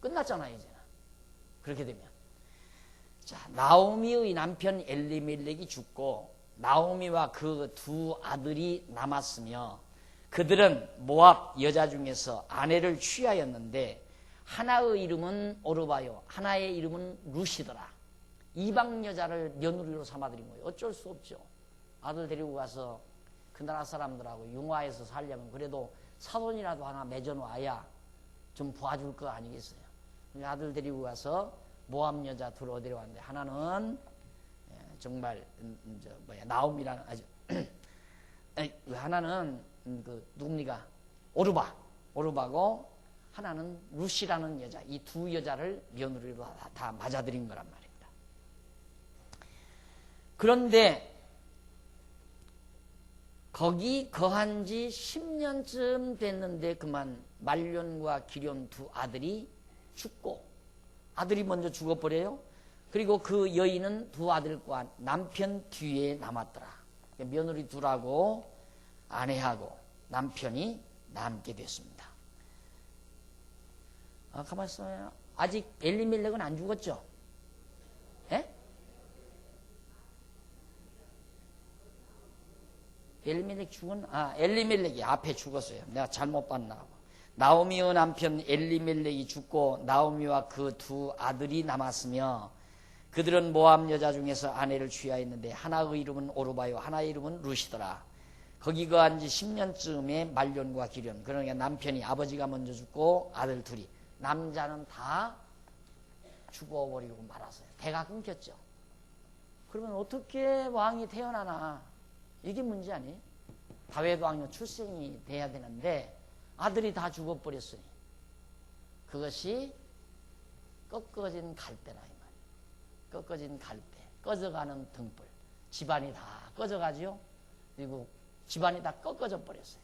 끝났잖아요 이제는. 그렇게 되면 자 나오미의 남편 엘리멜렉이 죽고 나오미와 그 두 아들이 남았으며 그들은 모압 여자 중에서 아내를 취하였는데 하나의 이름은 오르바요 하나의 이름은 루시더라. 이방 여자를 며느리로 삼아들인 거예요. 어쩔 수 없죠. 아들 데리고 가서 그 나라 사람들하고 융화해서 살려면 그래도 사돈이라도 하나 맺어놔야 좀 봐줄 거 아니겠어요. 아들 데리고 가서 모압 여자 둘로 데려왔는데 하나는 정말 나옴이라는 하나는 그 누굽니까 오르바고 하나는 루시라는 여자 이 두 여자를 며느리로 다 맞아들인 거란 말입니다. 그런데 거기 거한 지 10년쯤 됐는데 그만 말론과 기련 두 아들이 죽고 아들이 먼저 죽어버려요. 그리고 그 여인은 두 아들과 남편 뒤에 남았더라. 며느리 둘하고 아내하고 남편이 남게 됐습니다. 가만히 있어요. 아직 엘리멜렉은 안 죽었죠? 예? 엘리멜렉 엘리멜렉이 앞에 죽었어요. 내가 잘못 봤나. 나오미의 남편 엘리멜렉이 죽고 나오미와 그 두 아들이 남았으며 그들은 모압 여자 중에서 아내를 취하였는데 하나의 이름은 오르바요 하나의 이름은 루시더라. 거기 거한 지 10년쯤에 말론과 기련 그러니까 남편이 아버지가 먼저 죽고 아들 둘이 남자는 다 죽어버리고 말았어요. 대가 끊겼죠. 그러면 어떻게 왕이 태어나나 이게 문제 아니에요? 다윗 왕이 출생이 돼야 되는데 아들이 다 죽어버렸으니 그것이 꺾어진 갈대라 이 말이에요. 꺾어진 갈대, 꺼져가는 등불. 집안이 다 꺼져가지요. 그리고 집안이 다 꺾어져 버렸어요.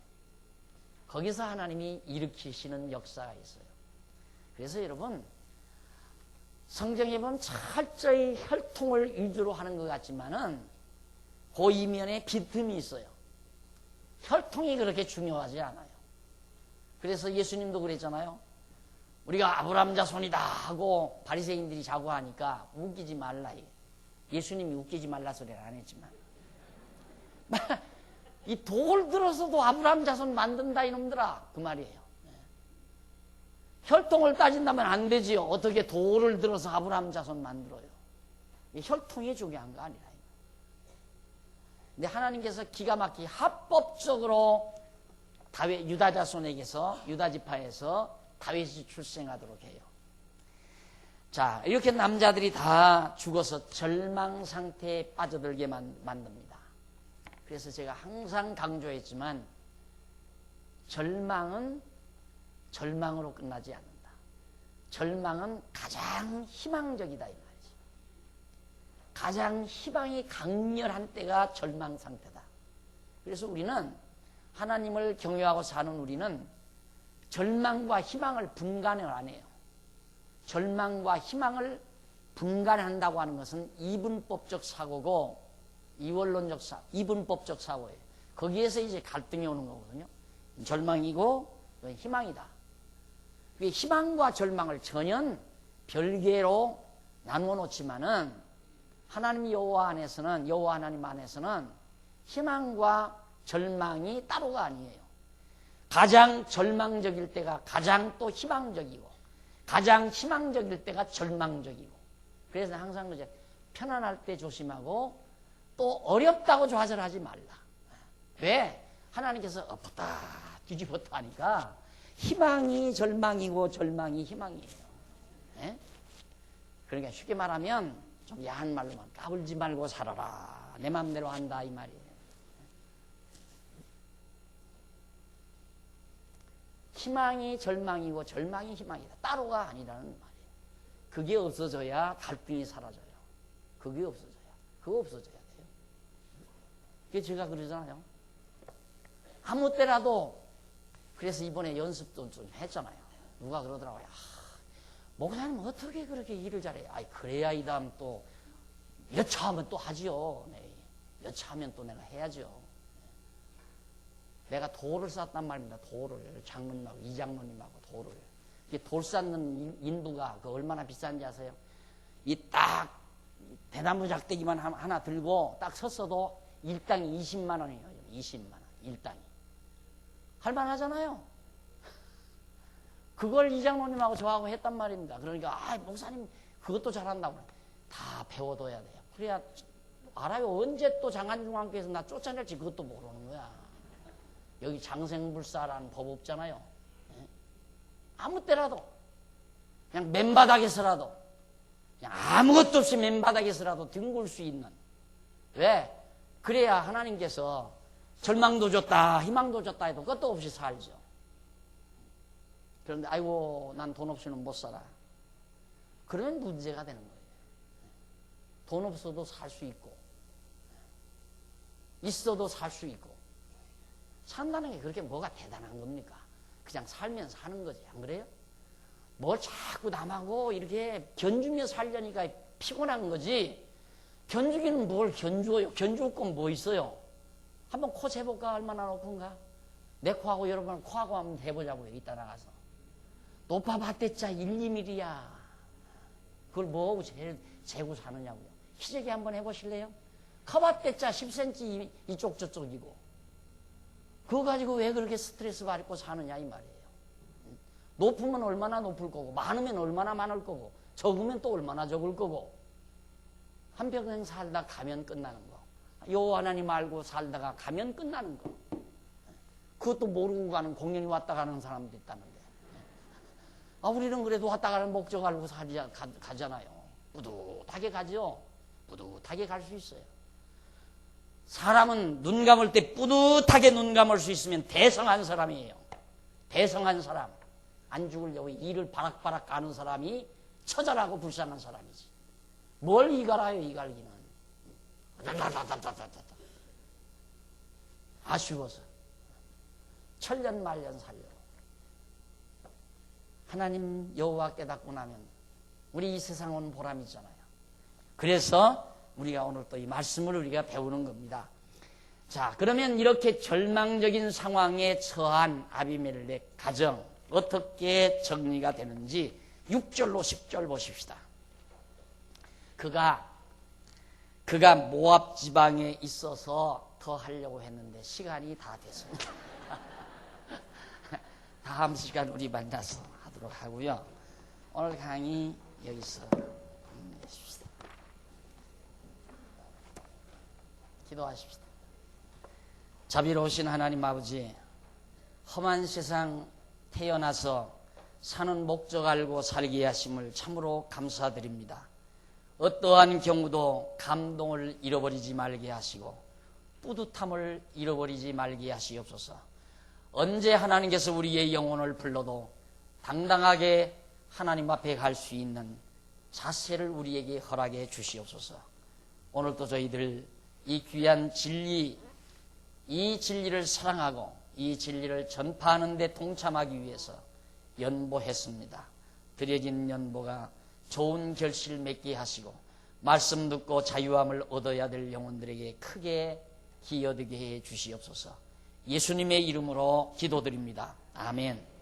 거기서 하나님이 일으키시는 역사가 있어요. 그래서 여러분 성경에 보면 철저히 혈통을 위주로 하는 것 같지만은 그 이면에 빈틈이 있어요. 혈통이 그렇게 중요하지 않아요. 그래서 예수님도 그랬잖아요. 우리가 아브라함 자손이다 하고 바리새인들이 자고 하니까 웃기지 말라. 예수님이 웃기지 말라 소리를 안 했지만 이 돌 들어서도 아브라함 자손 만든다 이놈들아 그 말이에요. 혈통을 따진다면 안 되지요. 어떻게 돌을 들어서 아브라함 자손 만들어요. 혈통이 중요한 거 아니라. 근데 하나님께서 기가 막히게 합법적으로 유다 자손에게서 유다 지파에서 다윗이 출생하도록 해요. 자, 이렇게 남자들이 다 죽어서 절망 상태에 빠져들게 만듭니다. 그래서 제가 항상 강조했지만 절망은 절망으로 끝나지 않는다. 절망은 가장 희망적이다 이 말이지. 가장 희망이 강렬한 때가 절망 상태다. 그래서 우리는 하나님을 경외하고 사는 우리는 절망과 희망을 분간을 안 해요. 절망과 희망을 분간한다고 하는 것은 이분법적 사고고 이원론적 이분법적 사고예요. 거기에서 이제 갈등이 오는 거거든요. 절망이고 희망이다. 희망과 절망을 전혀 별개로 나누어 놓지만은 하나님 여호와 하나님 안에서는 희망과 절망이 따로가 아니에요. 가장 절망적일 때가 가장 또 희망적이고 가장 희망적일 때가 절망적이고 그래서 항상 그제 편안할 때 조심하고 또 어렵다고 좌절하지 말라. 왜? 하나님께서 엎었다 뒤집었다 하니까 희망이 절망이고 절망이 희망이에요. 네? 그러니까 쉽게 말하면 좀 야한 말로만 까불지 말고 살아라. 내 마음대로 한다 이 말이에요. 희망이 절망이고 절망이 희망이다. 따로가 아니라는 말이에요. 그게 없어져야 갈등이 사라져요. 그게 없어져야. 그거 없어져야 돼요. 그게 제가 그러잖아요. 아무 때라도 그래서 이번에 연습도 좀 했잖아요. 누가 그러더라고요. 목사님 어떻게 그렇게 일을 잘해요? 그래야 이 다음 또 여차하면 또 하지요. 네. 여차하면 또 내가 해야죠. 내가 돌을 쌌단 말입니다. 돌을 장로님하고 이장로님하고 돌을. 돌 쌓는 인부가 그 얼마나 비싼지 아세요? 이 딱 대나무 작대기만 하나 들고 딱 섰어도 일당이 20만 원이에요. 20만 원 일당이. 할만하잖아요. 그걸 이장로님하고 저하고 했단 말입니다. 그러니까 목사님 그것도 잘한다고. 다 배워둬야 돼요. 그래야 알아요. 언제 또 장안중앙교에서 나 쫓아낼지 그것도 모르는 거야. 여기 장생불사라는 법 없잖아요. 아무 때라도 그냥 맨바닥에서라도 그냥 아무것도 없이 맨바닥에서라도 뒹굴 수 있는. 왜? 그래야 하나님께서 절망도 줬다 희망도 줬다 해도 끝도 없이 살죠. 그런데 아이고 난 돈 없이는 못 살아. 그러면 문제가 되는 거예요. 돈 없어도 살 수 있고 있어도 살 수 있고 산다는 게 그렇게 뭐가 대단한 겁니까? 그냥 살면서 사는 거지. 안 그래요? 뭘 자꾸 남하고 이렇게 견주며 살려니까 피곤한 거지. 견주기는 뭘 견주어요? 견줄 건 뭐 있어요? 한번 코 재볼까? 얼마나 높은가? 내 코하고 여러분 코하고 한번 해보자고요. 이따 나가서. 높아봤댔자 1, 2mm야. 그걸 뭐하고 재고 사느냐고요. 희재기 한번 해보실래요? 커봤댔자 10cm 이쪽 저쪽이고. 그거 가지고 왜 그렇게 스트레스 받고 사느냐 이 말이에요. 높으면 얼마나 높을 거고 많으면 얼마나 많을 거고 적으면 또 얼마나 적을 거고 한평생 살다 가면 끝나는 거. 여호와 하나님 알고 살다가 가면 끝나는 거. 그것도 모르고 가는 공연이 왔다 가는 사람도 있다는데. 우리는 그래도 왔다 가는 목적 알고 가잖아요. 뿌듯하게 가죠. 뿌듯하게 갈 수 있어요. 사람은 눈 감을 때 뿌듯하게 눈 감을 수 있으면 대성한 사람이에요. 대성한 사람. 안 죽으려고 이를 바락바락 가는 사람이 처절하고 불쌍한 사람이지. 뭘 이갈아요, 이갈기는. 아쉬워서. 천년말년 살려. 하나님 여호와 깨닫고 나면 우리 이 세상 온 보람이잖아요. 그래서 우리가 오늘 또 이 말씀을 우리가 배우는 겁니다. 자, 그러면 이렇게 절망적인 상황에 처한 아비멜렉 가정 어떻게 정리가 되는지 6절로 10절 보십시다. 그가 모압 지방에 있어서 더 하려고 했는데 시간이 다 됐습니다. 다음 시간 우리 만나서 하도록 하고요. 오늘 강의 여기서 마칩시다. 기도하십시다. 자비로우신 하나님 아버지, 험한 세상 태어나서 사는 목적 알고 살게 하심을 참으로 감사드립니다. 어떠한 경우도 감동을 잃어버리지 말게 하시고 뿌듯함을 잃어버리지 말게 하시옵소서. 언제 하나님께서 우리의 영혼을 불러도 당당하게 하나님 앞에 갈 수 있는 자세를 우리에게 허락해 주시옵소서. 오늘도 저희들 이 귀한 진리, 이 진리를 사랑하고 이 진리를 전파하는 데 동참하기 위해서 연보했습니다. 드려진 연보가 좋은 결실 맺게 하시고 말씀 듣고 자유함을 얻어야 될 영혼들에게 크게 기여되게 해 주시옵소서. 예수님의 이름으로 기도드립니다. 아멘.